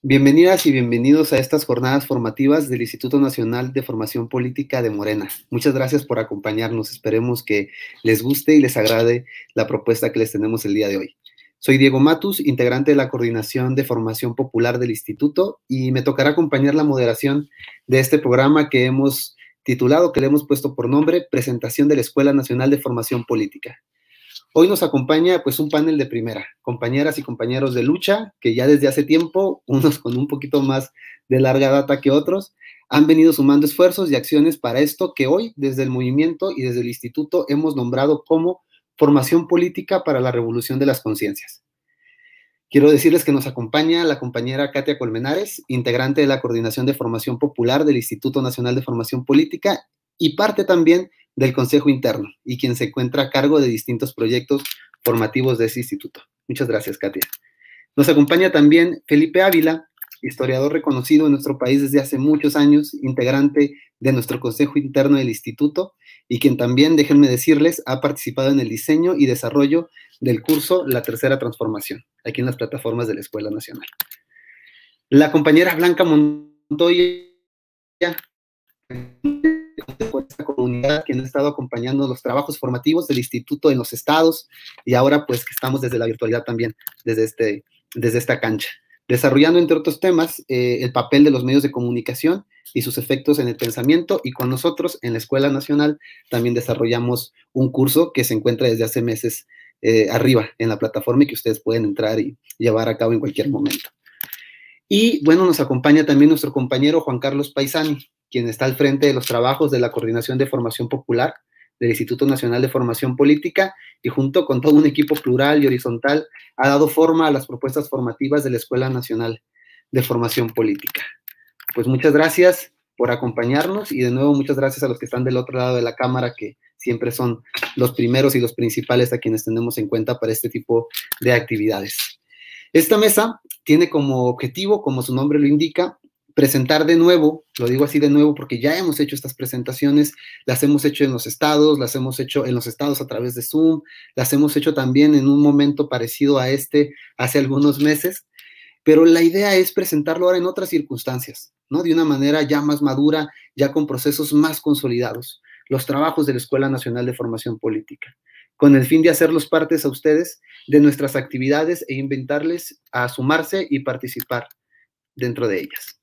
Bienvenidas y bienvenidos a estas jornadas formativas del Instituto Nacional de Formación Política de Morena. Muchas gracias por acompañarnos. Esperemos que les guste y les agrade la propuesta que les tenemos el día de hoy. Soy Diego Matus, integrante de la Coordinación de Formación Popular del Instituto, y me tocará acompañar la moderación de este programa que hemos titulado, que le hemos puesto por nombre, Presentación de la Escuela Nacional de Formación Política. Hoy nos acompaña pues un panel de primera, compañeras y compañeros de lucha que ya desde hace tiempo, unos con un poquito más de larga data que otros, han venido sumando esfuerzos y acciones para esto que hoy desde el movimiento y desde el instituto hemos nombrado como Formación Política para la Revolución de las Conciencias. Quiero decirles que nos acompaña la compañera Katia Colmenares, integrante de la Coordinación de Formación Popular del Instituto Nacional de Formación Política y parte también del Consejo Interno, y quien se encuentra a cargo de distintos proyectos formativos de ese instituto. Muchas gracias, Katia. Nos acompaña también Felipe Ávila, historiador reconocido en nuestro país desde hace muchos años, integrante de nuestro Consejo Interno del Instituto, y quien también, déjenme decirles, ha participado en el diseño y desarrollo del curso La Tercera Transformación, aquí en las plataformas de la Escuela Nacional. La compañera Blanca Montoya, por esta comunidad, quien ha estado acompañando los trabajos formativos del instituto en los estados, y ahora pues que estamos desde la virtualidad también, desde esta cancha, desarrollando entre otros temas el papel de los medios de comunicación y sus efectos en el pensamiento, y con nosotros en la Escuela Nacional también desarrollamos un curso que se encuentra desde hace meses arriba en la plataforma y que ustedes pueden entrar y llevar a cabo en cualquier momento. Y bueno, nos acompaña también nuestro compañero Juan Carlos Paisani, quien está al frente de los trabajos de la Coordinación de Formación Popular del Instituto Nacional de Formación Política, y junto con todo un equipo plural y horizontal ha dado forma a las propuestas formativas de la Escuela Nacional de Formación Política. Pues muchas gracias por acompañarnos, y de nuevo muchas gracias a los que están del otro lado de la cámara, que siempre son los primeros y los principales a quienes tenemos en cuenta para este tipo de actividades. Esta mesa tiene como objetivo, como su nombre lo indica, presentar de nuevo, lo digo así de nuevo porque ya hemos hecho estas presentaciones, las hemos hecho en los estados, las hemos hecho en los estados a través de Zoom, las hemos hecho también en un momento parecido a este hace algunos meses, pero la idea es presentarlo ahora en otras circunstancias, ¿no? De una manera ya más madura, ya con procesos más consolidados, los trabajos de la Escuela Nacional de Formación Política, con el fin de hacerlos partes a ustedes de nuestras actividades e invitarles a sumarse y participar dentro de ellas.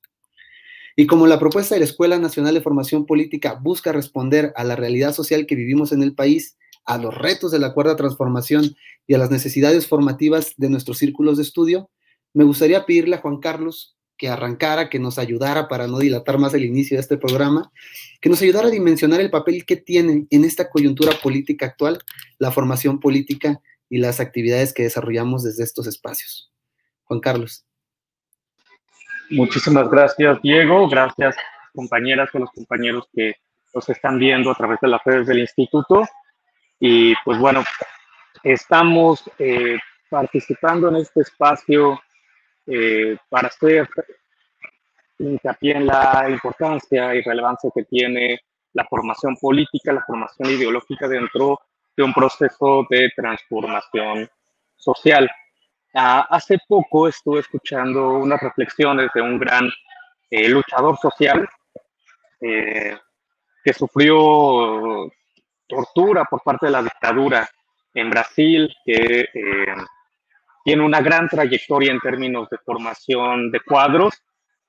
Y como la propuesta de la Escuela Nacional de Formación Política busca responder a la realidad social que vivimos en el país, a los retos de la cuarta transformación y a las necesidades formativas de nuestros círculos de estudio, me gustaría pedirle a Juan Carlos que arrancara, que nos ayudara, para no dilatar más el inicio de este programa, que nos ayudara a dimensionar el papel que tiene en esta coyuntura política actual la formación política y las actividades que desarrollamos desde estos espacios. Juan Carlos. Muchísimas gracias, Diego. Gracias, compañeras y los compañeros que nos están viendo a través de las redes del instituto. Y pues bueno, estamos participando en este espacio para hacer hincapié en la importancia y relevancia que tiene la formación política, la formación ideológica dentro de un proceso de transformación social. Hace poco estuve escuchando unas reflexiones de un gran luchador social que sufrió tortura por parte de la dictadura en Brasil, que tiene una gran trayectoria en términos de formación de cuadros,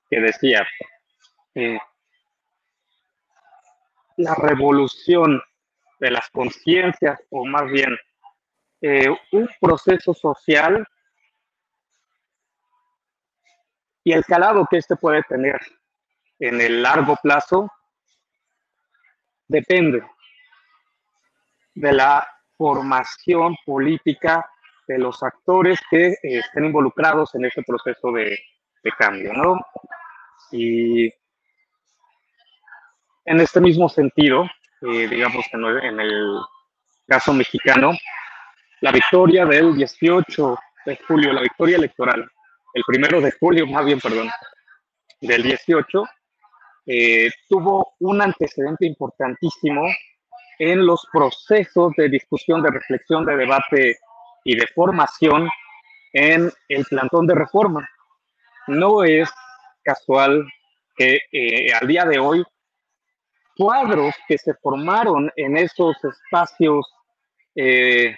que decía, la revolución de las conciencias, o más bien un proceso social y el calado que este puede tener en el largo plazo, depende de la formación política de los actores que estén involucrados en este proceso de cambio, ¿no? Y en este mismo sentido, digamos que en el caso mexicano, la victoria del 18 de julio, la victoria electoral, el 1 de julio, más bien, perdón, del 18, tuvo un antecedente importantísimo en los procesos de discusión, de reflexión, de debate y de formación en el plantón de reforma. no es casual que al día de hoy cuadros que se formaron en esos espacios eh,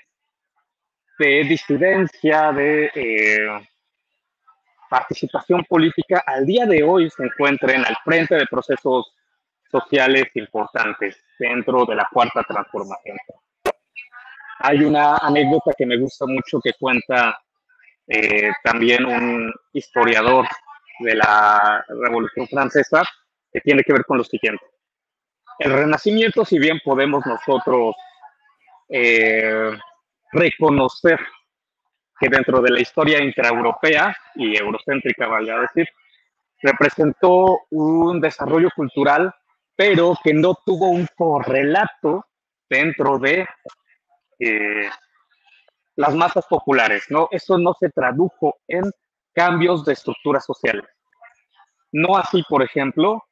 de disidencia, de participación política, al día de hoy se encuentren al frente de procesos sociales importantes dentro de la Cuarta Transformación. Hay una anécdota que me gusta mucho que cuenta también un historiador de la Revolución Francesa, que tiene que ver con lo siguiente. El Renacimiento, si bien podemos nosotros eh, reconocer que dentro de la historia intraeuropea y eurocéntrica, valga decir, representó un desarrollo cultural, pero que no tuvo un correlato dentro de las masas populares, ¿no? Eso no se tradujo en cambios de estructuras sociales. No así, por ejemplo,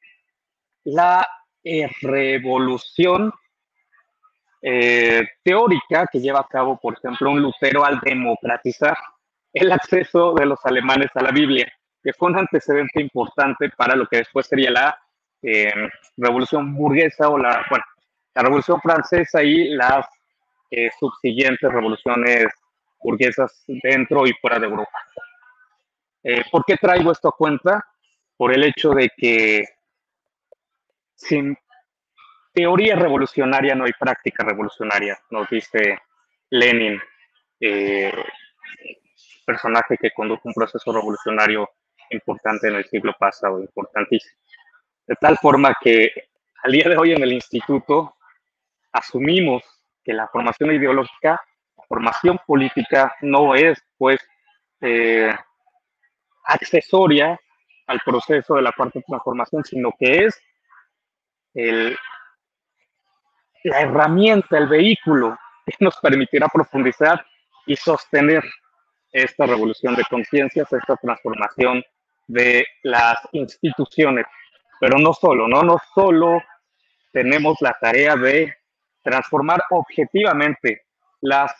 la revolución teórica que lleva a cabo, por ejemplo, un Lutero al democratizar el acceso de los alemanes a la Biblia, que fue un antecedente importante para lo que después sería la revolución burguesa o la revolución francesa y las subsiguientes revoluciones burguesas dentro y fuera de Europa. ¿Por qué traigo esto a cuenta? Por el hecho de que sin teoría revolucionaria no hay práctica revolucionaria, nos dice Lenin, personaje que condujo un proceso revolucionario importante en el siglo pasado, importantísimo. De tal forma que al día de hoy en el instituto asumimos que la formación ideológica, la formación política no es pues accesoria al proceso de la cuarta transformación, sino que es la herramienta, el vehículo que nos permitirá profundizar y sostener esta revolución de conciencias, esta transformación de las instituciones. Pero no solo, no solo tenemos la tarea de transformar objetivamente las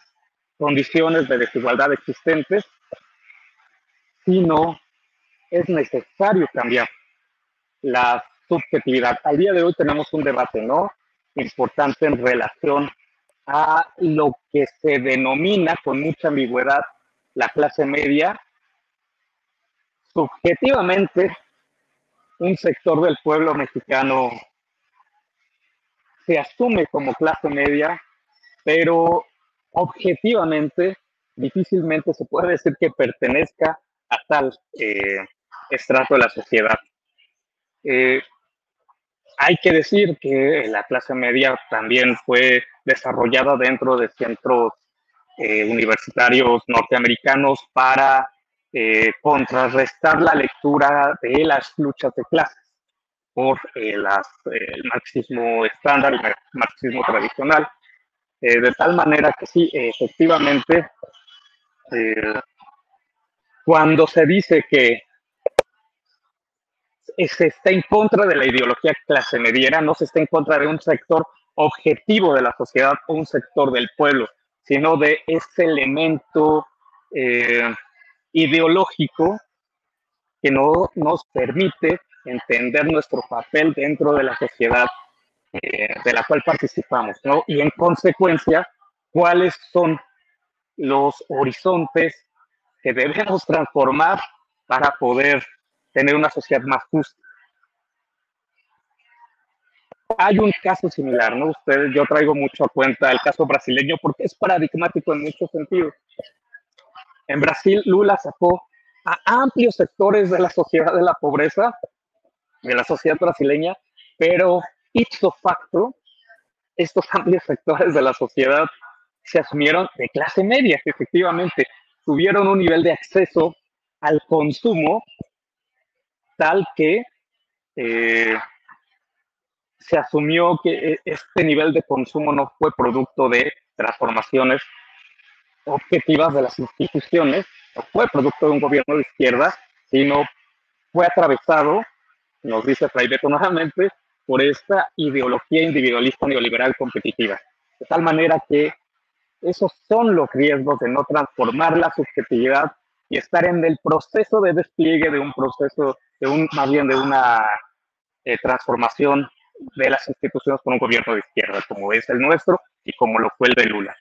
condiciones de desigualdad existentes, sino es necesario cambiar la subjetividad. Al día de hoy tenemos un debate, ¿no?, importante en relación a lo que se denomina con mucha ambigüedad la clase media. Subjetivamente, un sector del pueblo mexicano se asume como clase media, pero objetivamente difícilmente se puede decir que pertenezca a tal estrato de la sociedad. Hay que decir que la clase media también fue desarrollada dentro de centros universitarios norteamericanos para contrarrestar la lectura de las luchas de clases por el marxismo estándar, el marxismo tradicional, de tal manera que sí, efectivamente, cuando se dice que se está en contra de la ideología clase mediera, no se está en contra de un sector objetivo de la sociedad o un sector del pueblo, sino de ese elemento ideológico que no nos permite entender nuestro papel dentro de la sociedad de la cual participamos, ¿no? Y en consecuencia, cuáles son los horizontes que debemos transformar para poder tener una sociedad más justa. Hay un caso similar, ¿no? Yo traigo mucho a cuenta el caso brasileño porque es paradigmático en muchos sentidos. En Brasil, Lula sacó a amplios sectores de la sociedad de la pobreza, de la sociedad brasileña, pero ipso facto, estos amplios sectores de la sociedad se asumieron de clase media, que efectivamente tuvieron un nivel de acceso al consumo tal que se asumió que este nivel de consumo no fue producto de transformaciones objetivas de las instituciones, no fue producto de un gobierno de izquierda, sino fue atravesado, nos dice Fray Beto nuevamente, por esta ideología individualista neoliberal competitiva. De tal manera que esos son los riesgos de no transformar la subjetividad y estar en el proceso de despliegue de un proceso, más bien de una transformación de las instituciones por un gobierno de izquierda, como es el nuestro y como lo fue el de Lula.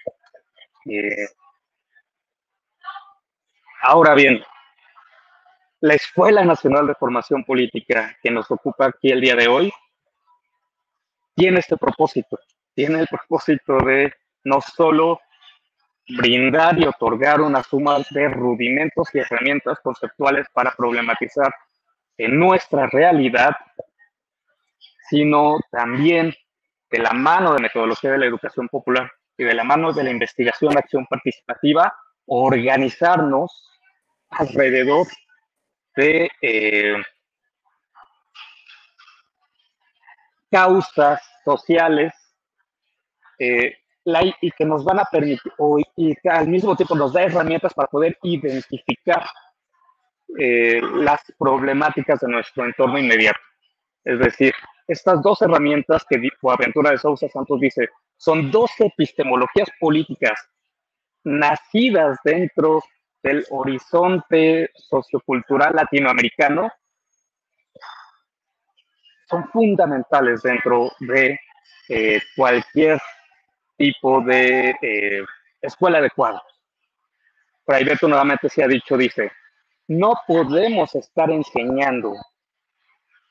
Ahora bien, la Escuela Nacional de Formación Política que nos ocupa aquí el día de hoy tiene este propósito, tiene el propósito de no solo brindar y otorgar una suma de rudimentos y herramientas conceptuales para problematizar en nuestra realidad, sino también de la mano de metodología de la educación popular y de la mano de la investigación de acción participativa, organizarnos alrededor de causas sociales y que nos van a permitir, y que al mismo tiempo nos da herramientas para poder identificar las problemáticas de nuestro entorno inmediato. Es decir, estas dos herramientas que Boaventura de Sousa Santos dice, son dos epistemologías políticas nacidas dentro del horizonte sociocultural latinoamericano, son fundamentales dentro de cualquier tipo de escuela de cuadros. Fray Beto nuevamente se ha dicho, dice, no podemos estar enseñando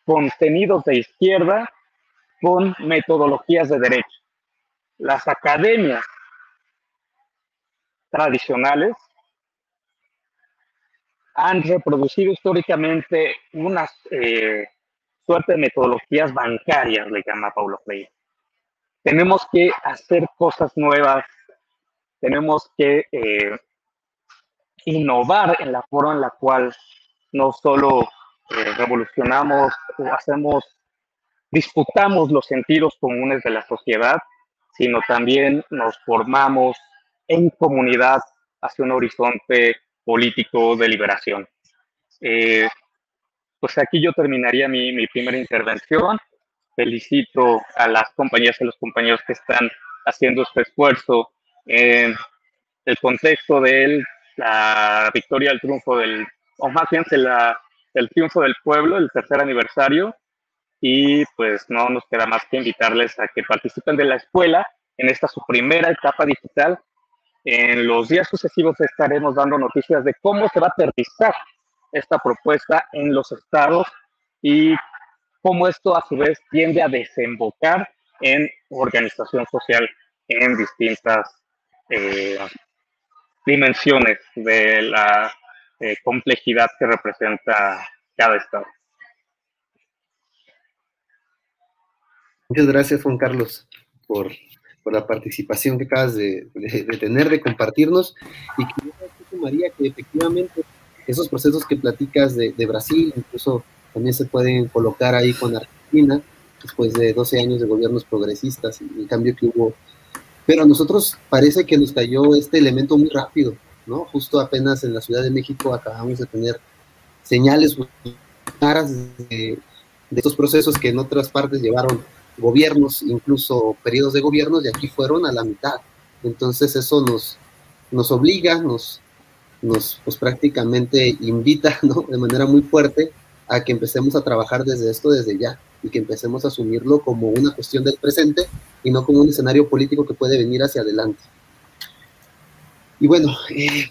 contenidos de izquierda con metodologías de derecha. Las academias tradicionales han reproducido históricamente una suerte de metodologías bancarias, le llama Paulo Freire. Tenemos que hacer cosas nuevas, tenemos que innovar en la forma en la cual no solo revolucionamos o disputamos los sentidos comunes de la sociedad, sino también nos formamos en comunidad hacia un horizonte político de liberación. Pues aquí yo terminaría mi primera intervención. Felicito a las compañeras y a los compañeros que están haciendo este esfuerzo en el contexto de la victoria, el triunfo o más bien el triunfo del pueblo, el tercer aniversario, y pues no nos queda más que invitarles a que participen de la escuela en esta su primera etapa digital. En los días sucesivos estaremos dando noticias de cómo se va a aterrizar esta propuesta en los estados y cómo esto a su vez tiende a desembocar en organización social en distintas dimensiones de la complejidad que representa cada estado. Muchas gracias, Juan Carlos, por la participación que acabas de tener, de compartirnos, y que yo sumaría que efectivamente esos procesos que platicas de Brasil, incluso también se pueden colocar ahí con Argentina, después de 12 años de gobiernos progresistas, y el cambio que hubo. Pero a nosotros parece que nos cayó este elemento muy rápido, ¿no? Justo apenas en la Ciudad de México acabamos de tener señales claras de estos procesos que en otras partes llevaron gobiernos, incluso periodos de gobiernos, y aquí fueron a la mitad. Entonces eso nos obliga, pues prácticamente invita, ¿no?, de manera muy fuerte a que empecemos a trabajar desde esto desde ya, y que empecemos a asumirlo como una cuestión del presente y no como un escenario político que puede venir hacia adelante. Y bueno,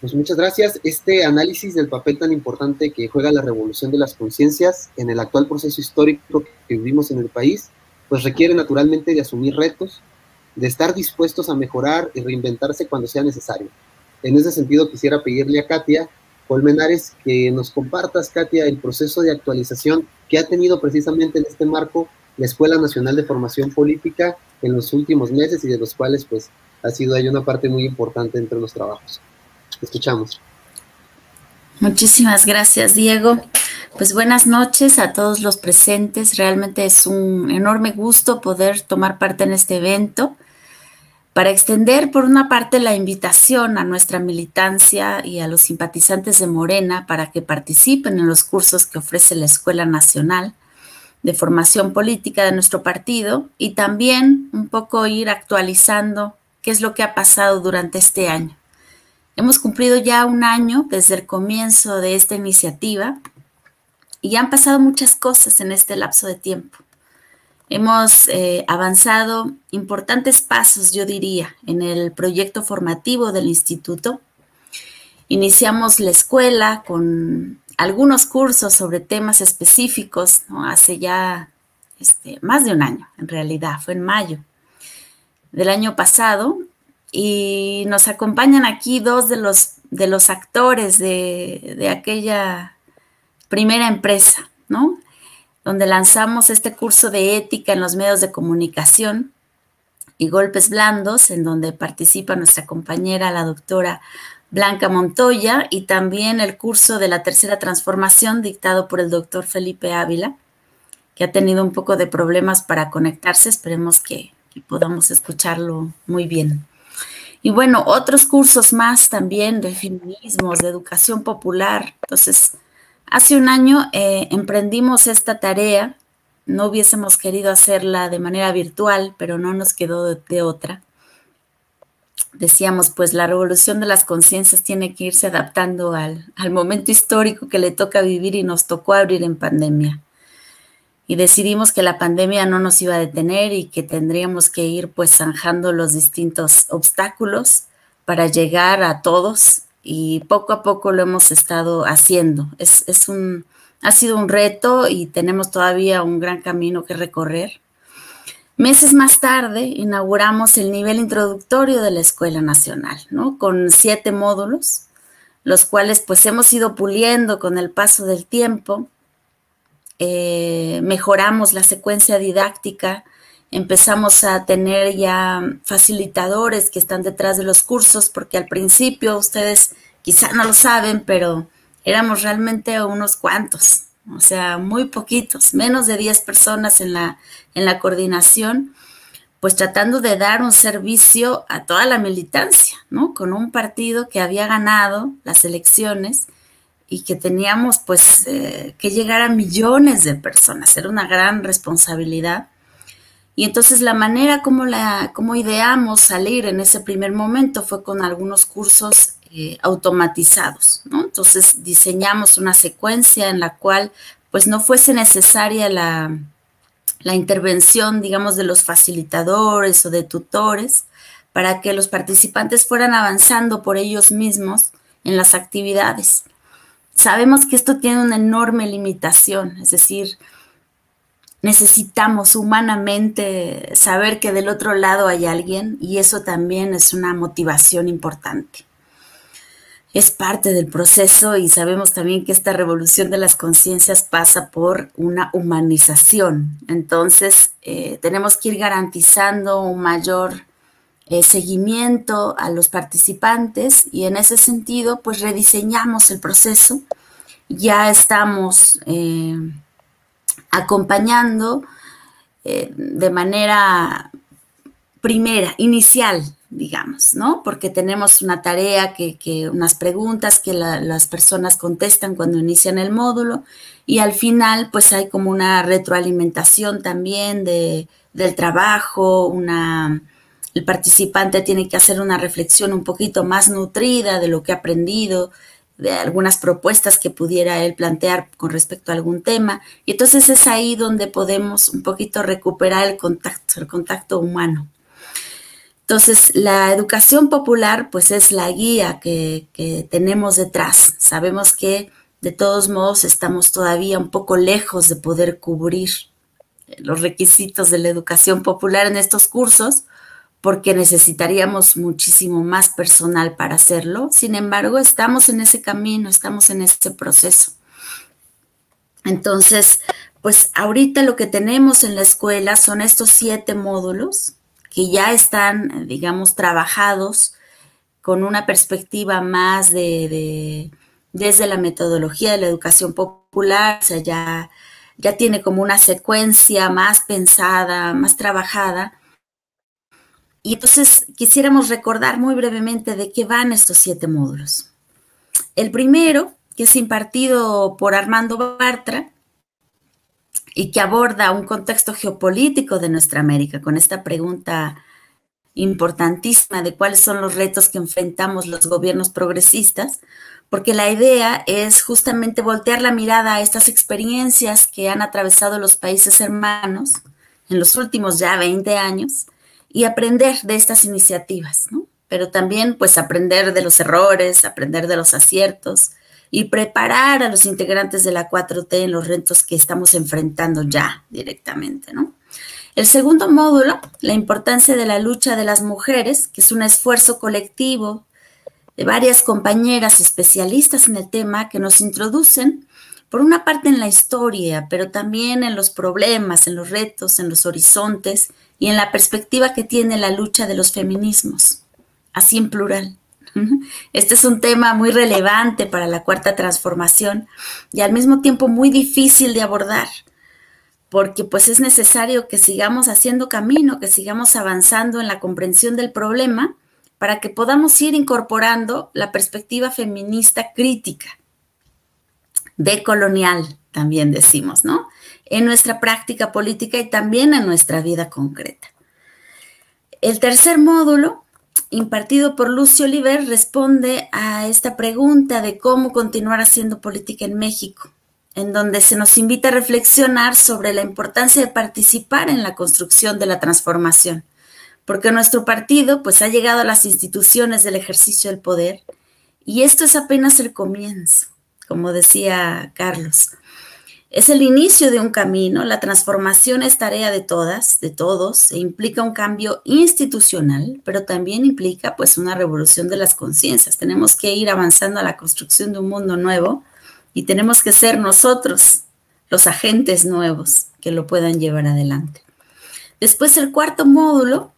pues muchas gracias. Este análisis del papel tan importante que juega la revolución de las conciencias en el actual proceso histórico que vivimos en el país, pues requiere naturalmente de asumir retos, de estar dispuestos a mejorar y reinventarse cuando sea necesario. En ese sentido, quisiera pedirle a Katia Colmenares que nos compartas, Katia, el proceso de actualización que ha tenido precisamente en este marco la Escuela Nacional de Formación Política en los últimos meses, y de los cuales pues ha sido ahí una parte muy importante entre los trabajos. Escuchamos. Muchísimas gracias, Diego. Pues buenas noches a todos los presentes. Realmente es un enorme gusto poder tomar parte en este evento para extender, por una parte, la invitación a nuestra militancia y a los simpatizantes de Morena para que participen en los cursos que ofrece la Escuela Nacional de Formación Política de nuestro partido, y también un poco ir actualizando qué es lo que ha pasado durante este año. Hemos cumplido ya un año desde el comienzo de esta iniciativa y han pasado muchas cosas en este lapso de tiempo. Hemos avanzado importantes pasos, yo diría, en el proyecto formativo del instituto. Iniciamos la escuela con algunos cursos sobre temas específicos, ¿no? Hace ya más de un año, en realidad, fue en mayo del año pasado, y nos acompañan aquí dos de los actores de aquella primera empresa, ¿no? Donde lanzamos este curso de ética en los medios de comunicación y golpes blandos, en donde participa nuestra compañera, la doctora Blanca Montoya, y también el curso de la tercera transformación dictado por el doctor Felipe Ávila, que ha tenido un poco de problemas para conectarse. Esperemos que podamos escucharlo muy bien. Y bueno, otros cursos más también de feminismos, de educación popular. Entonces, hace un año emprendimos esta tarea. No hubiésemos querido hacerla de manera virtual, pero no nos quedó de otra. Decíamos, pues la revolución de las conciencias tiene que irse adaptando al momento histórico que le toca vivir, y nos tocó abrir en pandemia. Y decidimos que la pandemia no nos iba a detener y que tendríamos que ir pues zanjando los distintos obstáculos para llegar a todos, y poco a poco lo hemos estado haciendo. Ha sido un reto y tenemos todavía un gran camino que recorrer. Meses más tarde inauguramos el nivel introductorio de la Escuela Nacional, ¿no? Con 7 módulos, los cuales pues hemos ido puliendo con el paso del tiempo. Mejoramos la secuencia didáctica, empezamos a tener ya facilitadores que están detrás de los cursos, porque al principio, ustedes quizá no lo saben, pero éramos realmente unos cuantos, o sea, muy poquitos, menos de 10 personas en la coordinación, pues tratando de dar un servicio a toda la militancia, ¿no? Con un partido que había ganado las elecciones y que teníamos pues que llegar a millones de personas. Era una gran responsabilidad. Y entonces la manera como ideamos salir en ese primer momento fue con algunos cursos automatizados, ¿no? Entonces diseñamos una secuencia en la cual pues no fuese necesaria la intervención, digamos, de los facilitadores o de tutores, para que los participantes fueran avanzando por ellos mismos en las actividades. Sabemos que esto tiene una enorme limitación, es decir, necesitamos humanamente saber que del otro lado hay alguien, y eso también es una motivación importante. Es parte del proceso, y sabemos también que esta revolución de las conciencias pasa por una humanización. Entonces, tenemos que ir garantizando un mayor seguimiento a los participantes, y en ese sentido, pues rediseñamos el proceso. Ya estamos acompañando de manera inicial, digamos, ¿no? Porque tenemos una tarea, unas preguntas que las personas contestan cuando inician el módulo, y al final pues hay como una retroalimentación también del trabajo. El participante tiene que hacer una reflexión un poquito más nutrida de lo que ha aprendido, de algunas propuestas que pudiera él plantear con respecto a algún tema, y entonces es ahí donde podemos un poquito recuperar el contacto humano. Entonces, la educación popular pues es la guía que tenemos detrás. Sabemos que de todos modos estamos todavía un poco lejos de poder cubrir los requisitos de la educación popular en estos cursos, porque necesitaríamos muchísimo más personal para hacerlo. Sin embargo, estamos en ese camino, estamos en ese proceso. Entonces, pues ahorita lo que tenemos en la escuela son estos 7 módulos que ya están, digamos, trabajados con una perspectiva más desde la metodología de la educación popular. O sea, ya tiene como una secuencia más pensada, más trabajada. Y entonces quisiéramos recordar muy brevemente de qué van estos 7 módulos. El primero, que es impartido por Armando Bartra y que aborda un contexto geopolítico de nuestra América, con esta pregunta importantísima de cuáles son los retos que enfrentamos los gobiernos progresistas, porque la idea es justamente voltear la mirada a estas experiencias que han atravesado los países hermanos en los últimos ya 20 años y aprender de estas iniciativas, ¿no? Pero también pues aprender de los errores, aprender de los aciertos y preparar a los integrantes de la 4T en los retos que estamos enfrentando ya directamente, ¿no? El segundo módulo, la importancia de la lucha de las mujeres, que es un esfuerzo colectivo de varias compañeras especialistas en el tema que nos introducen, por una parte en la historia, pero también en los problemas, en los retos, en los horizontes y en la perspectiva que tiene la lucha de los feminismos, así en plural. Este es un tema muy relevante para la cuarta transformación y al mismo tiempo muy difícil de abordar, porque pues es necesario que sigamos haciendo camino, que sigamos avanzando en la comprensión del problema para que podamos ir incorporando la perspectiva feminista crítica, decolonial, también decimos, ¿no? En nuestra práctica política y también en nuestra vida concreta. El tercer módulo, impartido por Lucio Oliver, responde a esta pregunta de cómo continuar haciendo política en México, en donde se nos invita a reflexionar sobre la importancia de participar en la construcción de la transformación, porque nuestro partido pues ha llegado a las instituciones del ejercicio del poder y esto es apenas el comienzo, como decía Carlos. Es el inicio de un camino, la transformación es tarea de todas, de todos, e implica un cambio institucional, pero también implica pues una revolución de las conciencias. Tenemos que ir avanzando a la construcción de un mundo nuevo y tenemos que ser nosotros los agentes nuevos que lo puedan llevar adelante. Después el cuarto módulo,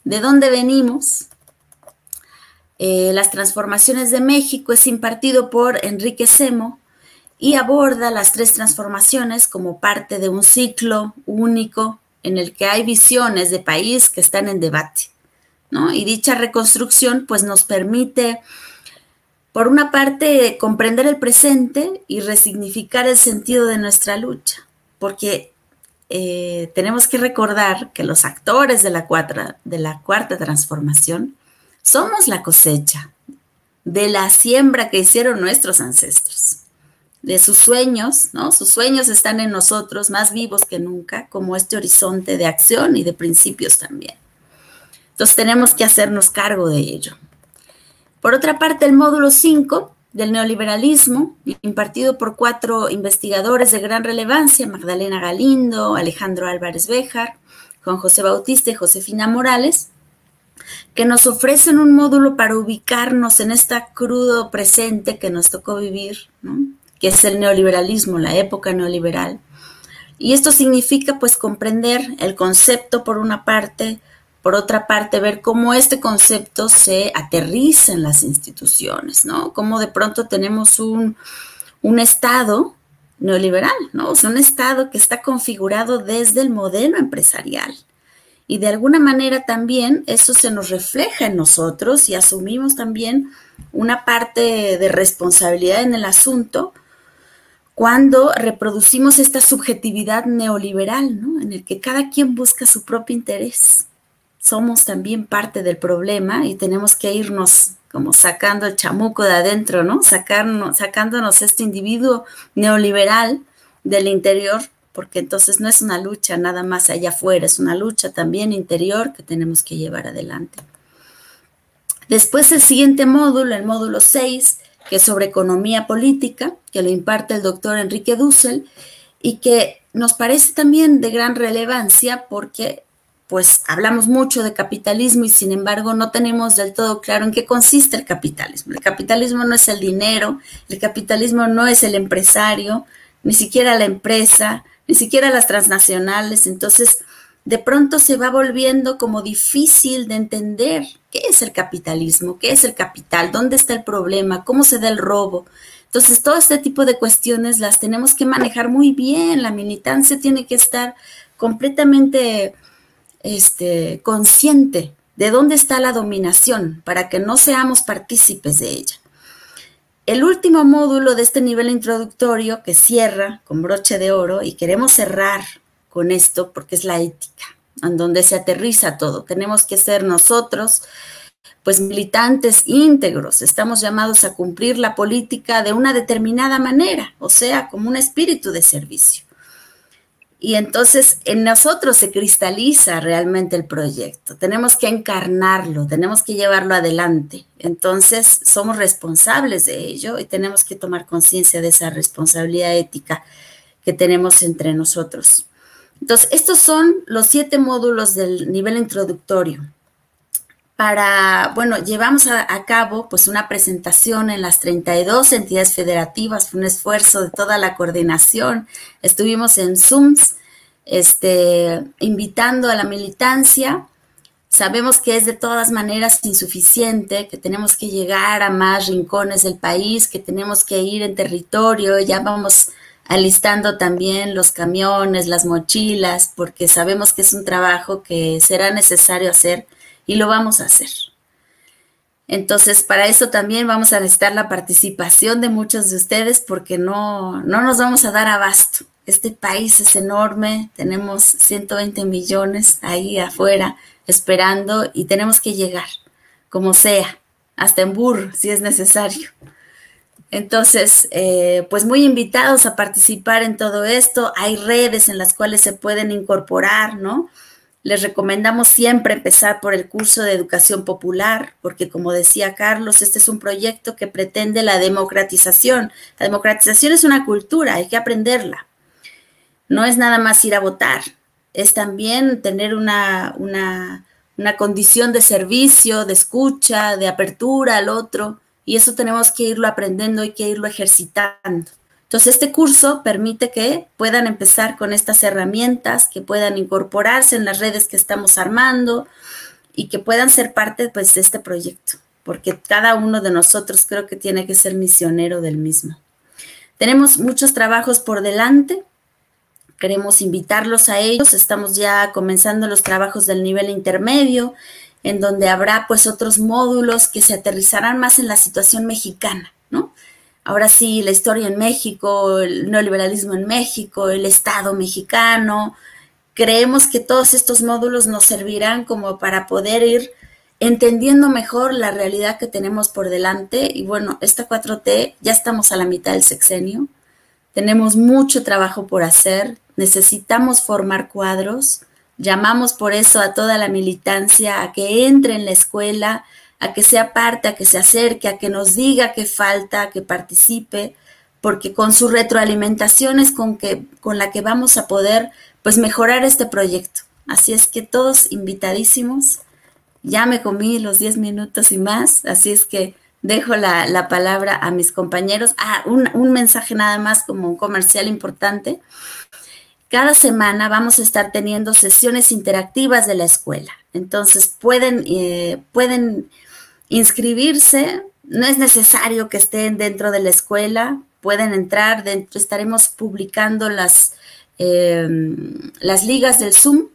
¿de dónde venimos? Las transformaciones de México, es impartido por Enrique Semo y aborda las 3 transformaciones como parte de un ciclo único en el que hay visiones de país que están en debate, ¿no? Y dicha reconstrucción pues nos permite, por una parte, comprender el presente y resignificar el sentido de nuestra lucha, porque tenemos que recordar que los actores de la cuarta transformación somos la cosecha de la siembra que hicieron nuestros ancestros, de sus sueños, ¿no? Sus sueños están en nosotros, más vivos que nunca, como este horizonte de acción y de principios también. Entonces tenemos que hacernos cargo de ello. Por otra parte, el módulo 5 del neoliberalismo, impartido por 4 investigadores de gran relevancia, Magdalena Galindo, Alejandro Álvarez Béjar, Juan José Bautista y Josefina Morales, que nos ofrecen un módulo para ubicarnos en este crudo presente que nos tocó vivir, ¿no? Que es el neoliberalismo, la época neoliberal. Y esto significa pues comprender el concepto por una parte, por otra parte ver cómo este concepto se aterriza en las instituciones, ¿no? Cómo de pronto tenemos un Estado neoliberal, ¿no? O sea, un Estado que está configurado desde el modelo empresarial. Y de alguna manera también eso se nos refleja en nosotros y asumimos también una parte de responsabilidad en el asunto cuando reproducimos esta subjetividad neoliberal, ¿no? En el que cada quien busca su propio interés. Somos también parte del problema y tenemos que irnos como sacando el chamuco de adentro, ¿no? Sacándonos este individuo neoliberal del interior, porque entonces no es una lucha nada más allá afuera, es una lucha también interior que tenemos que llevar adelante. Después el siguiente módulo, el módulo 6, que es sobre economía política, que lo imparte el doctor Enrique Dussel, y que nos parece también de gran relevancia porque pues hablamos mucho de capitalismo y sin embargo no tenemos del todo claro en qué consiste el capitalismo. El capitalismo no es el dinero, el capitalismo no es el empresario, ni siquiera la empresa, ni siquiera las transnacionales. Entonces, de pronto se va volviendo como difícil de entender qué es el capitalismo, qué es el capital, dónde está el problema, cómo se da el robo. Entonces, todo este tipo de cuestiones las tenemos que manejar muy bien. La militancia tiene que estar completamente consciente de dónde está la dominación para que no seamos partícipes de ella. El último módulo de este nivel introductorio que cierra con broche de oro, y queremos cerrar con esto porque es la ética, en donde se aterriza todo. Tenemos que ser nosotros, pues, militantes íntegros. Estamos llamados a cumplir la política de una determinada manera, o sea, como un espíritu de servicio. Y entonces en nosotros se cristaliza realmente el proyecto. Tenemos que encarnarlo, tenemos que llevarlo adelante. Entonces somos responsables de ello y tenemos que tomar conciencia de esa responsabilidad ética que tenemos entre nosotros. Entonces, estos son los 7 módulos del nivel introductorio. Bueno, llevamos a cabo pues una presentación en las 32 entidades federativas, fue un esfuerzo de toda la coordinación, estuvimos en Zooms, invitando a la militancia. Sabemos que es de todas maneras insuficiente, que tenemos que llegar a más rincones del país, que tenemos que ir en territorio, ya vamos alistando también los camiones, las mochilas, porque sabemos que es un trabajo que será necesario hacer y lo vamos a hacer. Entonces, para eso también vamos a necesitar la participación de muchos de ustedes porque no nos vamos a dar abasto. Este país es enorme, tenemos 120 millones ahí afuera esperando y tenemos que llegar, como sea, hasta en burro, si es necesario. Entonces, pues muy invitados a participar en todo esto. Hay redes en las cuales se pueden incorporar, ¿no? Les recomendamos siempre empezar por el curso de educación popular, porque como decía Carlos, este es un proyecto que pretende la democratización. La democratización es una cultura, hay que aprenderla. No es nada más ir a votar, es también tener una condición de servicio, de escucha, de apertura al otro, y eso tenemos que irlo aprendiendo, hay que irlo ejercitando. Entonces, este curso permite que puedan empezar con estas herramientas, que puedan incorporarse en las redes que estamos armando y que puedan ser parte, pues, de este proyecto, porque cada uno de nosotros creo que tiene que ser misionero del mismo. Tenemos muchos trabajos por delante, queremos invitarlos a ellos, estamos ya comenzando los trabajos del nivel intermedio, en donde habrá, pues, otros módulos que se aterrizarán más en la situación mexicana, ¿no? Ahora sí, la historia en México, el neoliberalismo en México, el Estado mexicano. Creemos que todos estos módulos nos servirán como para poder ir entendiendo mejor la realidad que tenemos por delante. Y bueno, esta 4T, ya estamos a la mitad del sexenio. Tenemos mucho trabajo por hacer. Necesitamos formar cuadros. Llamamos por eso a toda la militancia a que entre en la escuela, a que sea parte, a que se acerque, a que nos diga qué falta, a que participe, porque con su retroalimentación es con la que vamos a poder, pues, mejorar este proyecto. Así es que todos invitadísimos. Ya me comí los 10 minutos y más, así es que dejo la palabra a mis compañeros. Un mensaje nada más como un comercial importante. Cada semana vamos a estar teniendo sesiones interactivas de la escuela. Entonces pueden inscribirse, no es necesario que estén dentro de la escuela, pueden entrar dentro, estaremos publicando las ligas del Zoom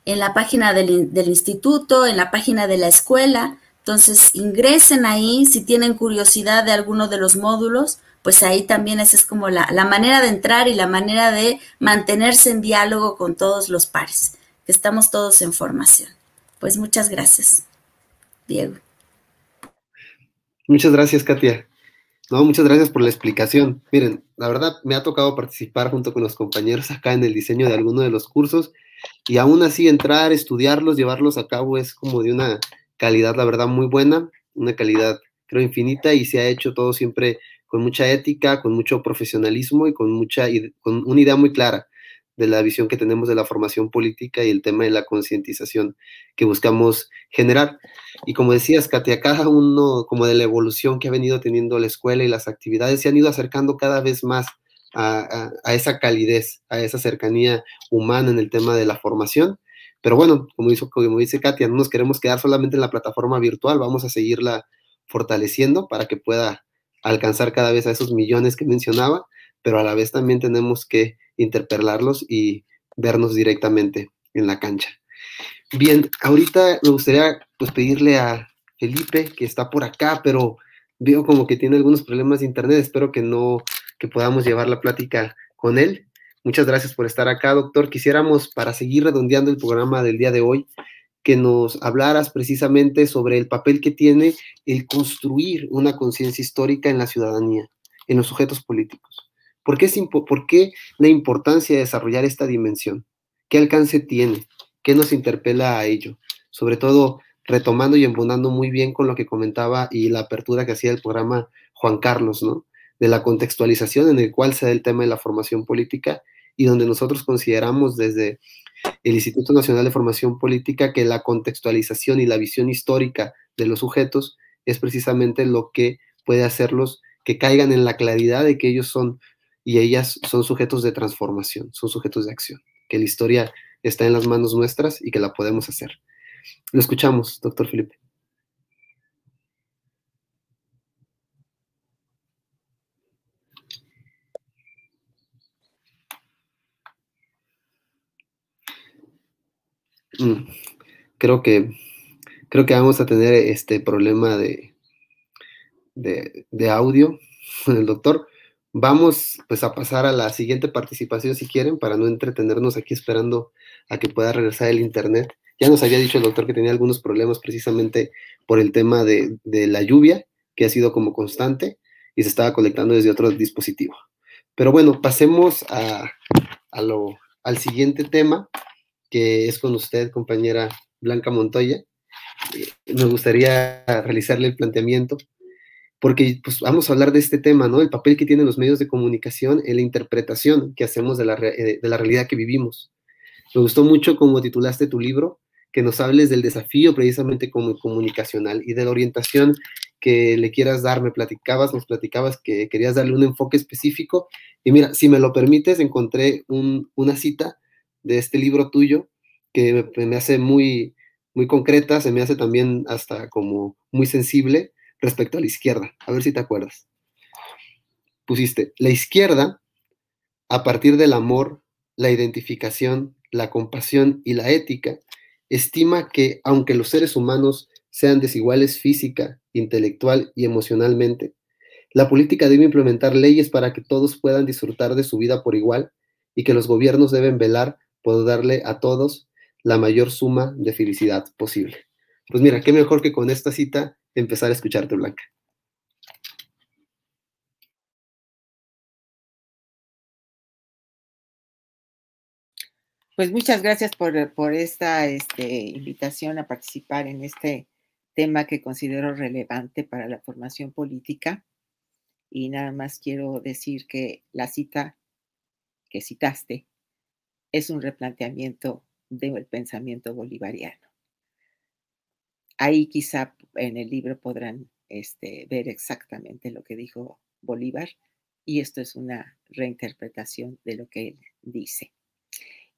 en la página del instituto, en la página de la escuela. Entonces ingresen ahí, si tienen curiosidad de alguno de los módulos, pues ahí también esa es como la manera de entrar y la manera de mantenerse en diálogo con todos los pares, que estamos todos en formación. Pues muchas gracias, Diego. Muchas gracias, Katia. No, muchas gracias por la explicación. Miren, la verdad me ha tocado participar junto con los compañeros acá en el diseño de alguno de los cursos y aún así entrar, estudiarlos, llevarlos a cabo es como de una calidad, la verdad, muy buena, una calidad, creo, infinita y se ha hecho todo siempre con mucha ética, con mucho profesionalismo y con una idea muy clara de la visión que tenemos de la formación política y el tema de la concientización que buscamos generar. Y como decías, Katia, cada uno como de la evolución que ha venido teniendo la escuela y las actividades se han ido acercando cada vez más a esa calidez, a esa cercanía humana en el tema de la formación. Pero bueno, como dice Katia, no nos queremos quedar solamente en la plataforma virtual, vamos a seguirla fortaleciendo para que pueda alcanzar cada vez a esos millones que mencionaba, pero a la vez también tenemos que interpelarlos y vernos directamente en la cancha. Bien, ahorita me gustaría pues pedirle a Felipe, que está por acá, pero veo como que tiene algunos problemas de internet, espero que podamos llevar la plática con él. Muchas gracias por estar acá, doctor. Quisiéramos, para seguir redondeando el programa del día de hoy, que nos hablaras precisamente sobre el papel que tiene el construir una conciencia histórica en la ciudadanía, en los sujetos políticos. ¿Por qué la importancia de desarrollar esta dimensión? ¿Qué alcance tiene? ¿Qué nos interpela a ello? Sobre todo, retomando y embonando muy bien con lo que comentaba y la apertura que hacía el programa Juan Carlos, ¿no? De la contextualización en el cual se da el tema de la formación política y donde nosotros consideramos desde el Instituto Nacional de Formación Política que la contextualización y la visión histórica de los sujetos es precisamente lo que puede hacerlos que caigan en la claridad de que ellos son y ellas son sujetos de transformación, son sujetos de acción, que la historia está en las manos nuestras y que la podemos hacer. Lo escuchamos, doctor Felipe. Creo que vamos a tener este problema de audio con el doctor. Vamos pues a pasar a la siguiente participación si quieren, para no entretenernos aquí esperando a que pueda regresar el internet. Ya nos había dicho el doctor que tenía algunos problemas precisamente por el tema de la lluvia, que ha sido como constante y se estaba conectando desde otro dispositivo. Pero bueno, pasemos al siguiente tema, que es con usted, compañera Blanca Montoya. Me gustaría realizarle el planteamiento, porque pues, vamos a hablar de este tema, ¿no? El papel que tienen los medios de comunicación en la interpretación que hacemos de la realidad que vivimos. Me gustó mucho como titulaste tu libro, que nos hables del desafío precisamente como comunicacional y de la orientación que le quieras dar. Nos platicabas que querías darle un enfoque específico. Y mira, si me lo permites, encontré una cita de este libro tuyo que me hace muy, muy concreta, se me hace también hasta como muy sensible respecto a la izquierda. A ver si te acuerdas. Pusiste, la izquierda, a partir del amor, la identificación, la compasión y la ética, estima que, aunque los seres humanos sean desiguales física, intelectual y emocionalmente, la política debe implementar leyes para que todos puedan disfrutar de su vida por igual y que los gobiernos deben velar por darle a todos la mayor suma de felicidad posible. Pues mira, qué mejor que con esta cita empezar a escucharte, Blanca. Pues muchas gracias por esta invitación a participar en este tema que considero relevante para la formación política. Y nada más quiero decir que la cita que citaste es un replanteamiento del pensamiento bolivariano. Ahí quizá en el libro podrán ver exactamente lo que dijo Bolívar, y esto es una reinterpretación de lo que él dice.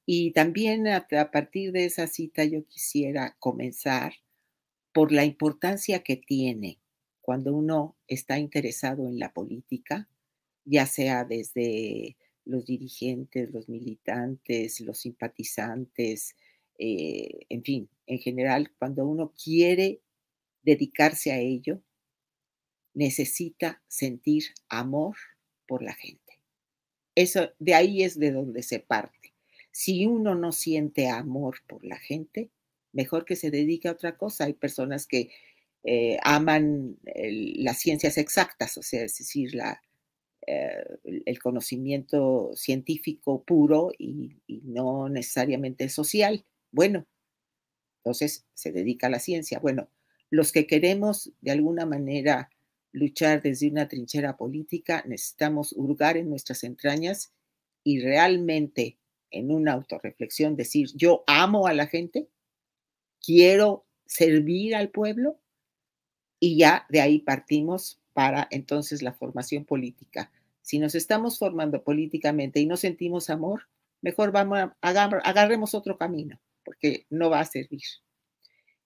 Y también a partir de esa cita yo quisiera comenzar por la importancia que tiene cuando uno está interesado en la política, ya sea desde los dirigentes, los militantes, los simpatizantes, en fin, en general, cuando uno quiere dedicarse a ello, necesita sentir amor por la gente. Eso, de ahí es de donde se parte. Si uno no siente amor por la gente, mejor que se dedique a otra cosa. Hay personas que aman las ciencias exactas, o sea, es decir, el conocimiento científico puro y no necesariamente social. Bueno, entonces se dedica a la ciencia. Bueno, los que queremos de alguna manera luchar desde una trinchera política, necesitamos hurgar en nuestras entrañas y realmente en una autorreflexión decir, yo amo a la gente, quiero servir al pueblo, y ya de ahí partimos para entonces la formación política. Si nos estamos formando políticamente y no sentimos amor, mejor agarremos otro camino, porque no va a servir.